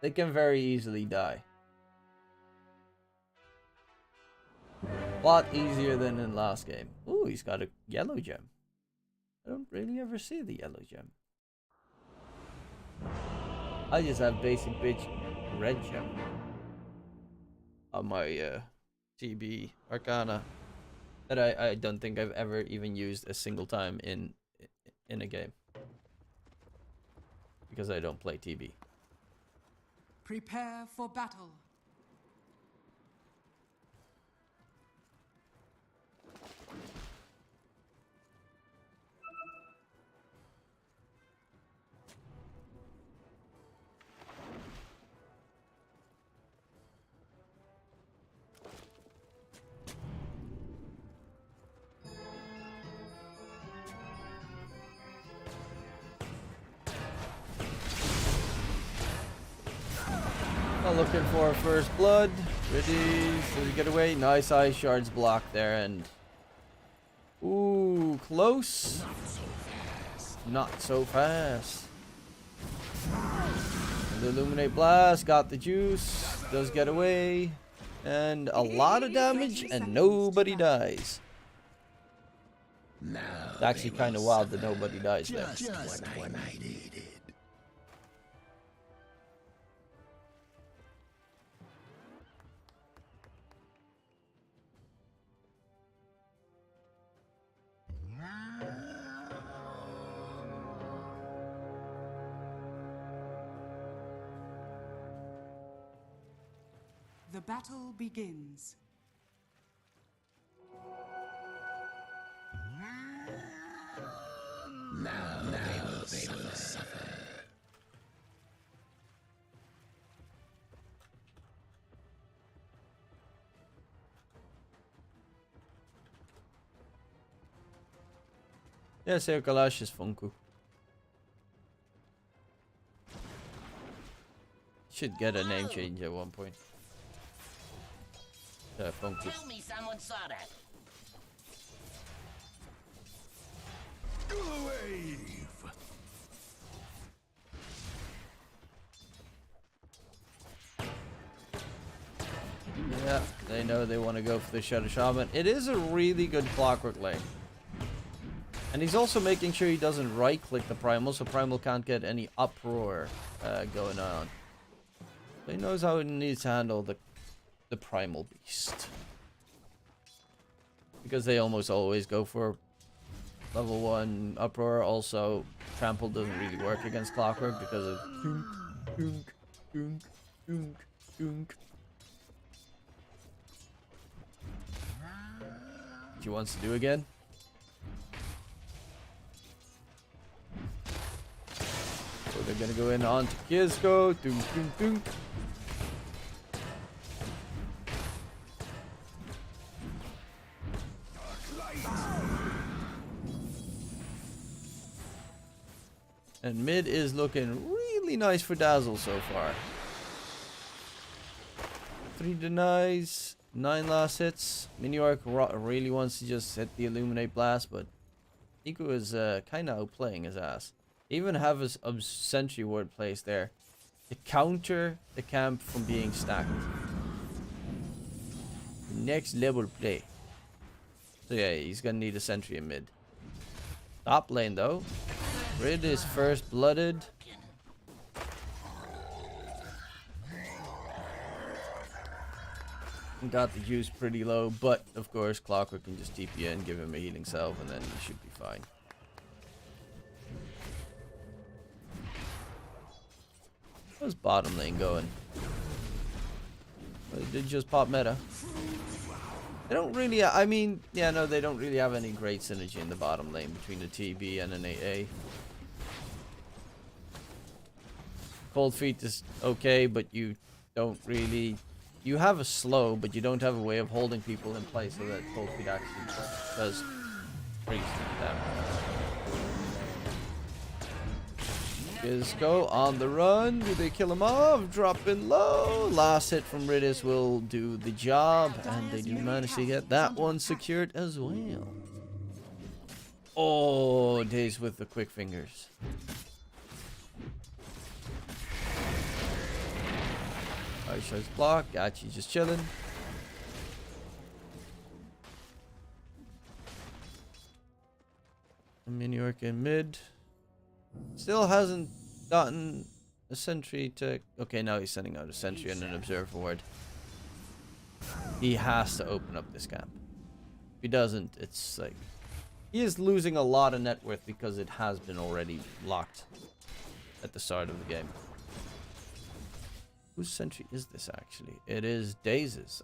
they can very easily die. A lot easier than in last game. Ooh, he's got a yellow gem. I don't really ever see the yellow gem. I just have basic bitch red gem on my TB Arcana that I don't think I've ever even used a single time in a game because I don't play TB. Prepare for battle. Looking for first blood. Ready to get away. Nice ice shards blocked there, and ooh, close. Not so fast. And the Illuminate Blast got the juice. Does get away, and a lot of damage, and nobody dies. Now It's actually kind of wild that nobody dies there. just what I needed. The battle begins. Now they will suffer. Ja, Seo Kalash is Funku. Should get a name change at one point. Funku. Tell me someone saw that. Yeah, they know they want to go for the Shadow Shaman. It is a really good Clockwork lane. And he's also making sure he doesn't right-click the Primal, so Primal can't get any uproar going on. So he knows how he needs to handle the Primal Beast. Because they almost always go for level 1 uproar. Also, Trample doesn't really work against Clockwork because of dunk, dunk, dunk, dunk, dunk. What he wants to do again? So they're gonna go in onto Kizco. Dunk, dunk, dunk. And mid is looking really nice for Dazzle so far. 3 denies, 9 last hits. Miniorc really wants to just hit the Illuminate Blast, but Nico is kind of outplaying his ass. They even have his Sentry Ward placed there to counter the camp from being stacked. Next level play. So yeah, he's gonna need a Sentry in mid. Top lane though. Rid is first blooded. Got the juice pretty low, but of course Clockwork can just TP in, give him a healing salve, and then he should be fine. How's bottom lane going? Well, they did just pop meta. They don't really, I mean, yeah, no, they don't really have any great synergy in the bottom lane between the TB and an AA. Cold Feet is okay, but you don't really... You have a slow, but you don't have a way of holding people in place so that Cold Feet actually does freeze them. Kizco on the run. Do they kill him off? Dropping low. Last hit from Ridis will do the job, and they do manage to get that one secured as well. Oh, Daze with the quick fingers. Aisha's block. Gachi just chilling. Miniorc in mid. Still hasn't gotten a sentry to... Okay, now he's sending out a sentry and an observer ward. He has to open up this camp. If he doesn't, it's like... He is losing a lot of net worth because it has been already locked at the start of the game. Whose sentry is this actually? It is Daze's.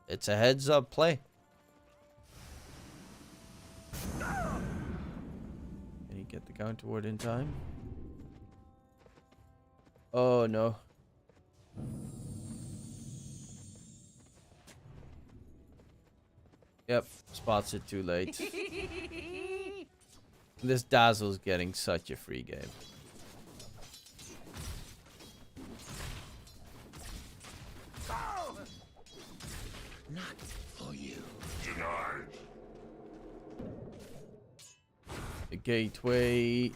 It's a heads up play. Can he get the counter ward in time? Oh no. Yep, spots it too late. This Dazzle's getting such a free game. Not for you. The gateway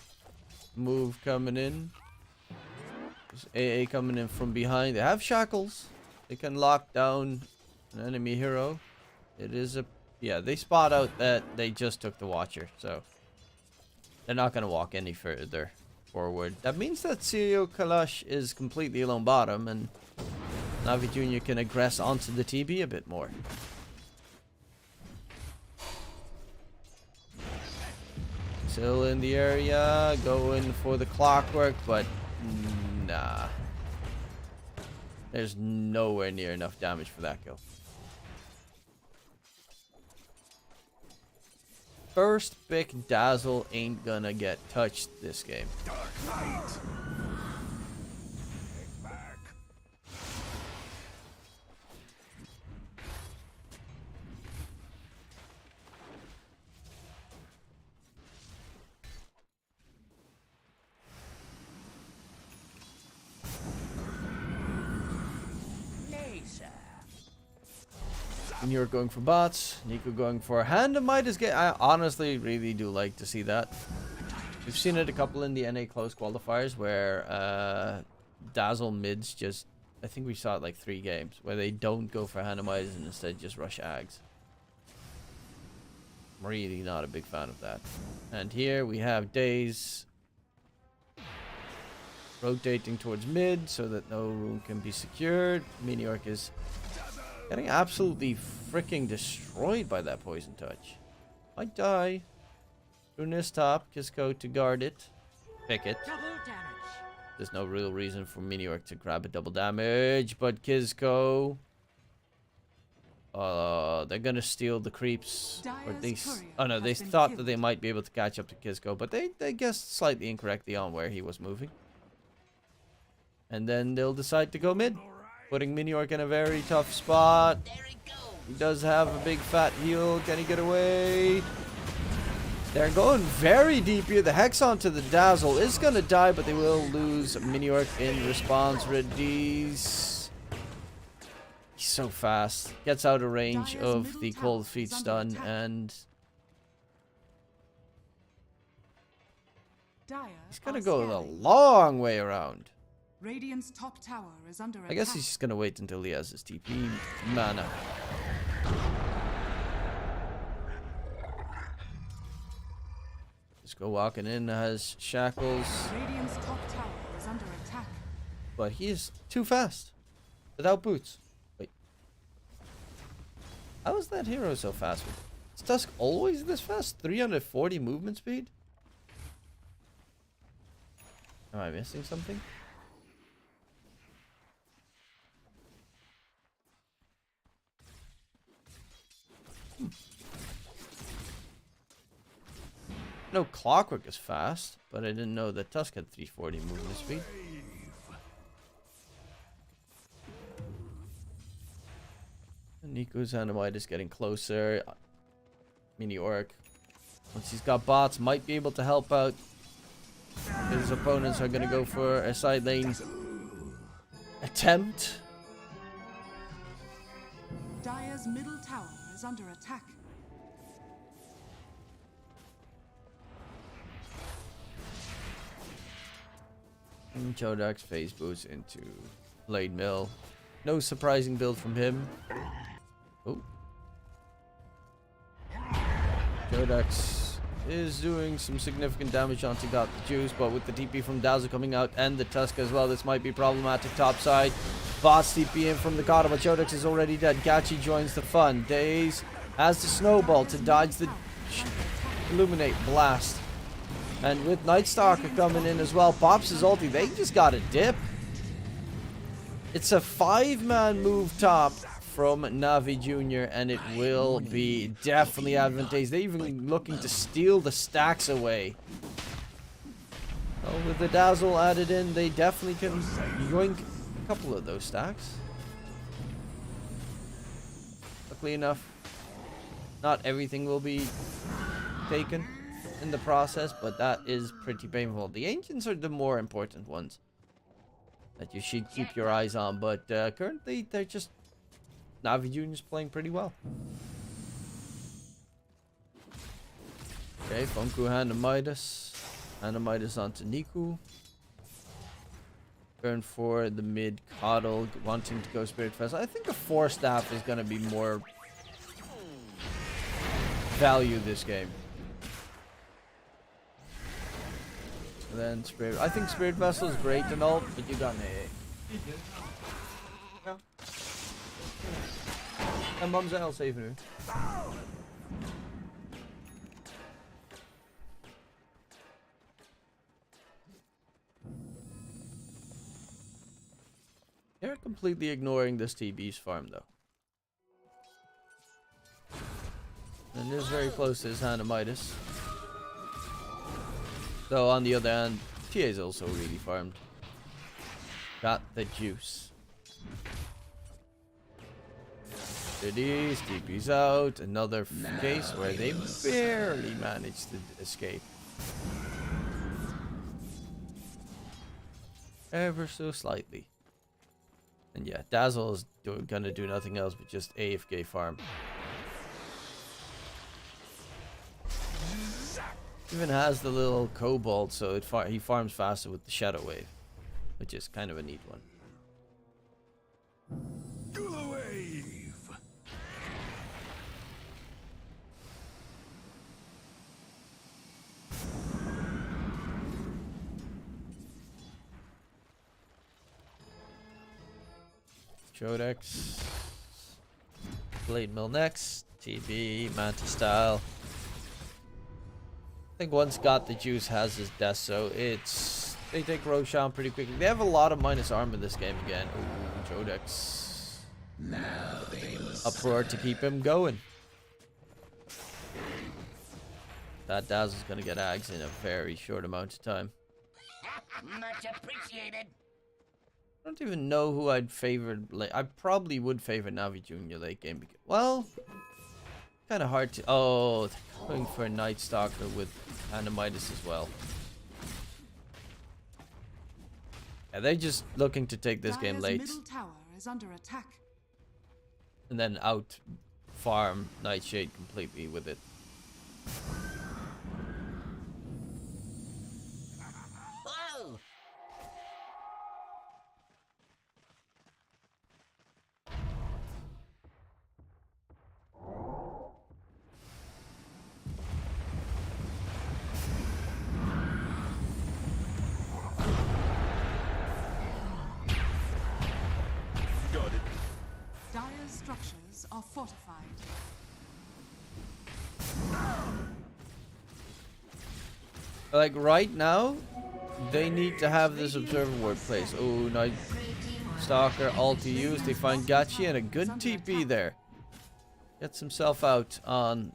move coming in. There's AA coming in from behind. They have shackles. They can lock down an enemy hero. It is a... Yeah, they spot out that they just took the Watcher, so... They're not going to walk any further forward. That means that Seo Kalash is completely alone bottom, and Navi Jr. can aggress onto the TB a bit more. Still in the area, going for the Clockwork, but nah. There's nowhere near enough damage for that kill. First pick Dazzle ain't gonna get touched this game. Dark Knight. Take back. And you're going for bots. Nico going for hand of Midas. I honestly really do like to see that. We've seen it a couple in the NA close qualifiers where Dazzle mids just... I think we saw it like 3 games where they don't go for hand of Midas and instead just rush Ags. I'm really not a big fan of that. And here we have Daze rotating towards mid so that no room can be secured. Miniorc is getting absolutely freaking destroyed by that poison touch. Might die. Runis top, Kisco to guard it. Pick it. There's no real reason for Miniorc to grab a double damage, but Kisco... they're gonna steal the creeps. Or they... Oh no, they thought that they might be able to catch up to Kisco, but they guessed slightly incorrectly on where he was moving. And then they'll decide to go mid, putting Miniorc in a very tough spot. He does have a big fat heal. Can he get away? They're going very deep here. The Hex onto the Dazzle is going to die, but they will lose Miniorc in response. Redis. He's so fast. Gets out of range of the Cold Feet stun, and he's going to go the long way around. Radiant's top tower is under attack. I guess he's just gonna wait until he has his TP mana. Just go walking in, has shackles. Radiant's top tower is under attack. But he is too fast. Without boots. Wait. How is that hero so fast? Is Tusk always this fast? 340 movement speed? Am I missing something? No, Clockwork is fast, but I didn't know that Tusk had 340 movement speed. And Nico's Animite is getting closer. Miniorc, once he's got bots, might be able to help out. His opponents are going to go for a side lane attempt. Dire's middle tower is under attack. And Chodax phase boots into Blade Mill. No surprising build from him. Oh. Chodax is doing some significant damage onto Got the Juice, but with the TP from Dazzle coming out and the Tusk as well, this might be problematic topside. Bots TP in from the Kata, but Chodax is already dead. Gachi joins the fun. Daze has the Snowball to dodge the Illuminate Blast. And with Nightstalker coming in as well, pops his ulti. They just got a dip. It's a 5-man move top from Navi Jr. and it will be definitely advantageous. They're even looking to steal the stacks away. Well, with the Dazzle added in, they definitely can yoink a couple of those stacks. Luckily enough, not everything will be taken in the process, but that is pretty painful. The ancients are the more important ones that you should keep your eyes on, but currently they're just... Navi Jr. is playing pretty well. Okay, Funku hand to Midas. Hand to Midas onto Niku. Turn for the mid Coddle, wanting to go Spirit Fest. I think a 4-staff is going to be more value this game. And then Spirit... I think Spirit Vessel is great and all, but you got an AA. Yeah. And Mum's L saving her. Erica Completely ignoring this TB's farm though. And is very close to his hand of Midas. Though on the other hand, TA's also really farmed. Got the juice. It is, TP's out. Another case where they barely managed to escape. Ever so slightly. And yeah, Dazzle is gonna do nothing else but just AFK farm. Even has the little Cobalt, so he farms faster with the Shadow Wave, which is kind of a neat one. Wave. Jodex. Blade Mill next. TB, Manta style. I think once Got the Juice has his death, so it's... They take Roshan pretty quickly. They have a lot of minus armor this game again. Ooh, Jodex. Now they will Uproar to keep him going. That Dazzle's gonna get Ags in a very short amount of time. Much appreciated. I don't even know who I'd favored. I probably would favor Navi Jr. late game. Well, kind of hard to... Oh, they're going for a Night Stalker with Midas as well. Yeah, they're just looking to take this game late. Middle tower is under attack. And then out farm Nightshade completely with it. Whoa! Dire's structures are fortified. Like right now, they need to have this observer ward placed. Oh, Night Stalker ulti used. They find Gachi and a good TP there. Gets himself out on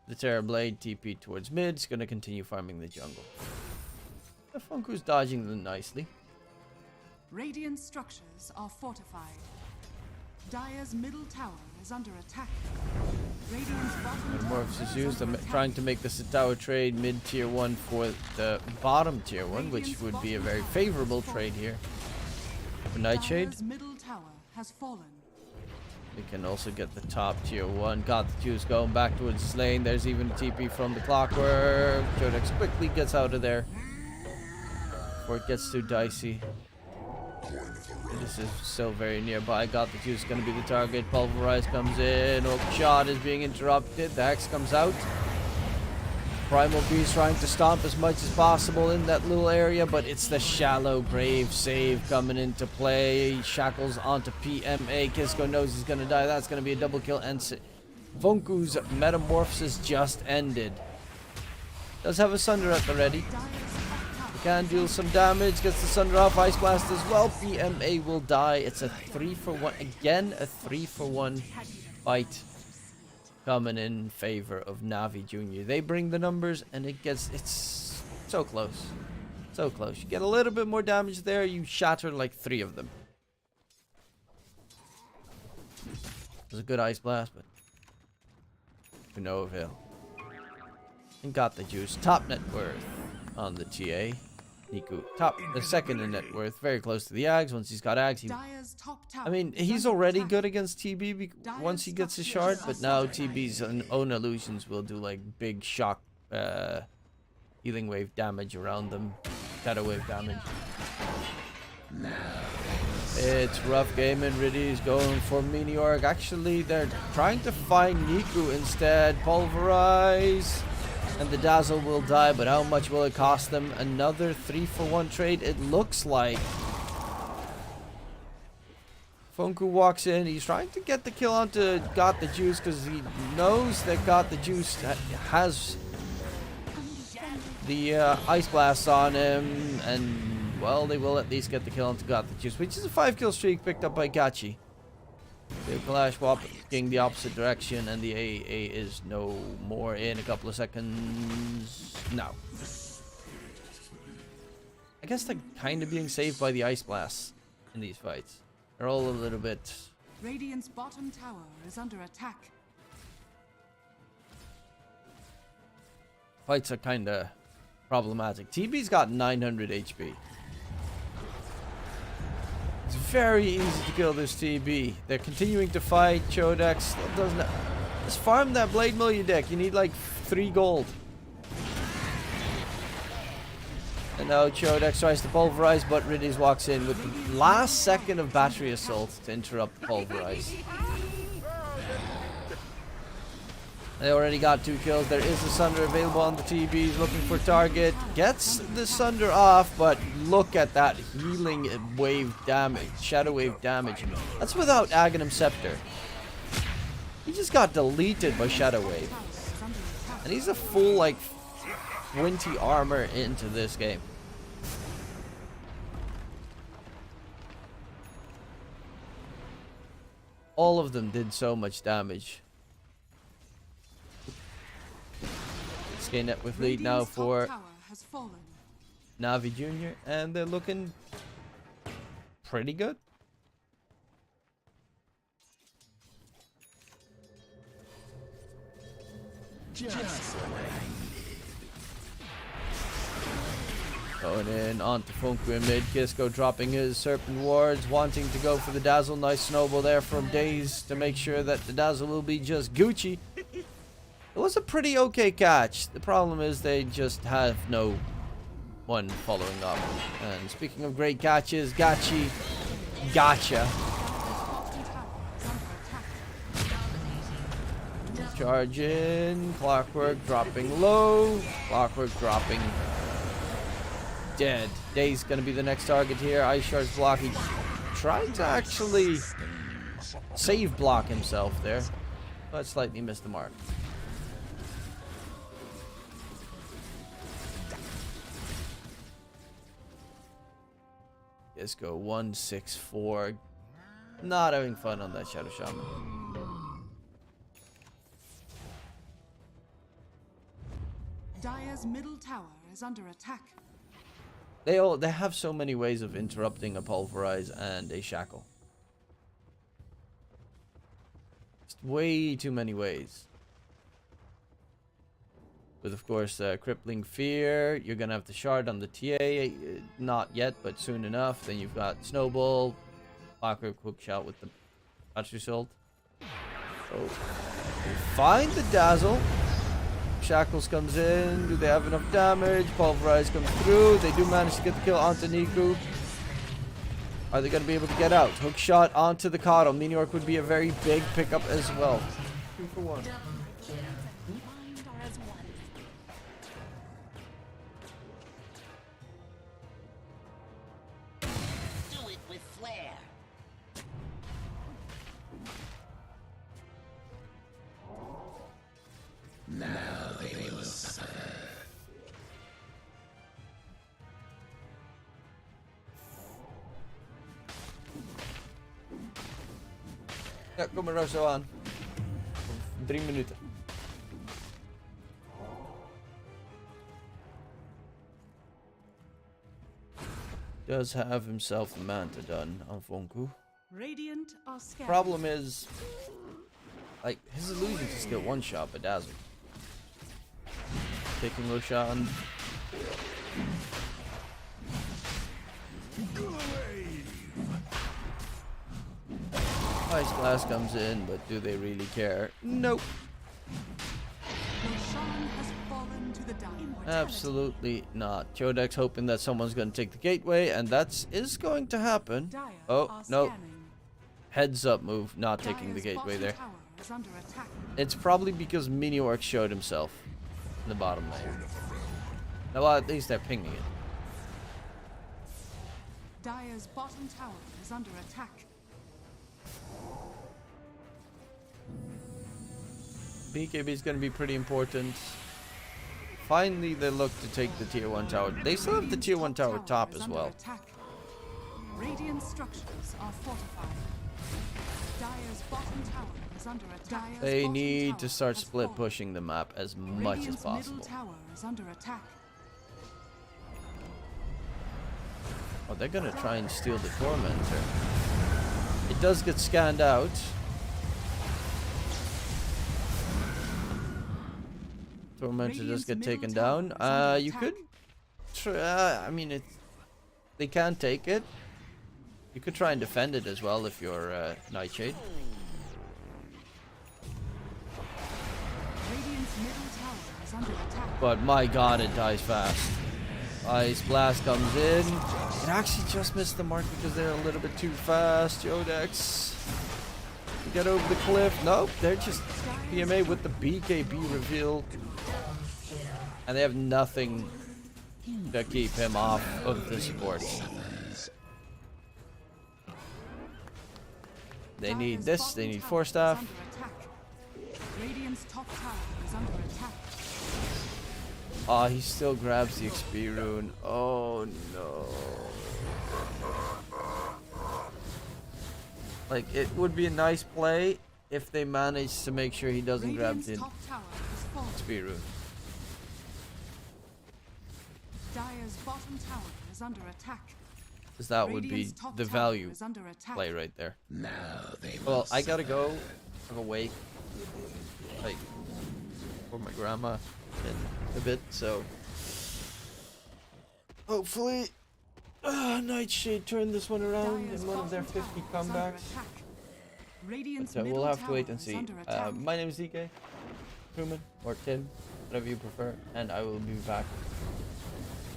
the Terra Blade. TP towards mid. He's gonna continue farming the jungle. Funku's dodging them nicely. Radiant structures are fortified. Dire's middle tower is under attack. Radiant's bottom tower Morphs is is used. under I'm attack. trying to make this a tower trade mid tier 1 for the bottom tier 1, which would be a very favorable trade here. For Nightshade, Dire's middle tower has fallen. we can also get the top tier 1. Got the juice going back towards his lane. There's even a TP from the Clockwork. Jodex quickly gets out of there before it gets too dicey. This is still very nearby. Got the juice, gonna be the target. Pulverize comes in. Oak shot is being interrupted. The Hex comes out. Primal Beast trying to stomp as much as possible in that little area, but it's the shallow grave save coming into play. Shackles onto PMA. Kisko knows he's gonna die. That's gonna be a double kill, and Vonku's metamorphosis just ended. Does have a Sunder at the ready. Can deal some damage, gets the Sunder off, Ice Blast as well. PMA will die. It's a 3-for-1. Again, a 3-for-1 fight coming in favor of Navi Jr. They bring the numbers and it's so close. So close. You get a little bit more damage there, you shatter like 3 of them. It was a good Ice Blast, but to no avail. And got the juice. Top net worth on the TA. Niku, the second in net worth, very close to the Ags. Once he's got Ags, Dire's top tower I mean, is he's under already attack. good against TB once he gets his shard, but now TB's own illusions will do like big shock, healing wave damage around them, shadow wave damage. It's rough game and Riddy's going for Meteoric. Actually, they're trying to find Niku instead. Pulverize. And the Dazzle will die, but how much will it cost them? Another 3-for-1 trade, it looks like. Funku walks in. He's trying to get the kill onto Got the Juice because he knows that Got the Juice has the Ice Blast on him. And well, they will at least get the kill onto Got the Juice, which is a 5-kill streak picked up by Gachi. The Clash walking the opposite direction, and the AA is no more in a couple of seconds. No. I guess they're kind of being saved by the Ice Blast in these fights. They're all a little bit... Radiant's bottom tower is under attack. Fights are kind of problematic. TB's got 900 HP. It's very easy to kill this TB. They're continuing to fight. Chodex still doesn't... Just farm that Blade Mill, you dick. You need like 3 gold. And now Chodex tries to pulverize, but Riddies walks in with the last second of battery assault to interrupt the pulverize. They already got 2 kills. There is a Sunder available on the TB. He's looking for target. Gets the Sunder off, but look at that healing wave damage. Shadow wave damage. That's without Aghanim Scepter. He just got deleted by Shadow Wave. And he's a full, like, 20 armor into this game. All of them did so much damage. Skynet with lead now for Navi Jr. And they're looking pretty good. Going in onto Funku in mid. Kisco dropping his Serpent Wards, wanting to go for the Dazzle. Nice snowball there from Daze to make sure that the Dazzle will be just Gucci. It was a pretty okay catch. The problem is they just have no one following up. And speaking of great catches, Gachi, gotcha. Charging, Clockwork dropping low, Clockwork dropping dead. Day's gonna be the next target here. Ice Shard's blocking. Tried to actually save block himself there, but slightly missed the mark. Let's go 164. Not having fun on that Shadow Shaman. Dire's middle tower is under attack. They have so many ways of interrupting a pulverize and a shackle. Just way too many ways. With, of course, Crippling Fear. You're going to have the Shard on the TA. Not yet, but soon enough. Then you've got Snowball. Clockwork Hook Shot with the Battery Assault. So, they find the Dazzle. Shackles comes in. Do they have enough damage? Pulverize comes through. They do manage to get the kill onto Niku. Are they going to be able to get out? Hook Shot onto the Coddle. Meteork would be a very big pickup as well. 2 for 1. Now they will suffer. Ja, kom er nou zo aan. 3 minuten. Does have himself a Manta done on Funku. Radiant are scared. Problem is, like, his illusion to skill one shot but Dazzle. Taking Roshan. Ice Blast comes in, but do they really care? Nope. Roshan has fallen to the dying. Absolutely not. Chodex hoping that someone's going to take the gateway, and that is going to happen. Dire Oh, are no. scanning. Heads up move, not taking the Dire's gateway bottom there. tower is under attack. It's probably because Meteork showed himself in the bottom lane. Now, well, at least they're pinging it. Dire's bottom tower is under attack. BKB is going to be pretty important. Finally, they look to take the tier 1 tower. They still have the tier 1 tower top as well. Radiant structures are fortified. Dire's bottom tower is under attack. They need to start split pushing the map as much as possible. Middle tower is under attack. Oh, they're gonna try and steal the Tormentor. It does get scanned out. Tormentor does get taken down. You could try, I mean, they can take it. You could try and defend it as well if you're Nightshade. Radiant's middle tower is under attack. But my god, it dies fast. Ice Blast comes in. It actually just missed the mark because they're a little bit too fast. Yodex. Get over the cliff. Nope, they're just PMA with the BKB reveal. And they have nothing to keep him off of the support. They need this, they need 4 staff. Radiant's top tower is under attack. Oh, he still grabs the XP rune. Oh no. Like, it would be a nice play if they managed to make sure he doesn't grab the XP rune. Dire's bottom tower is under attack. Because that would be the value play right there. Well, I gotta go. I'm awake. Like, for my grandma in a bit, so hopefully Nightshade turned this one around in one of their 50 comebacks. But we'll have to wait and see. My name is ZK, Truman, or Tim, whatever you prefer, and I will be back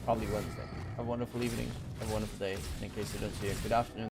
probably Wednesday. Have a wonderful evening, have a wonderful day, and in case I don't see you, good afternoon.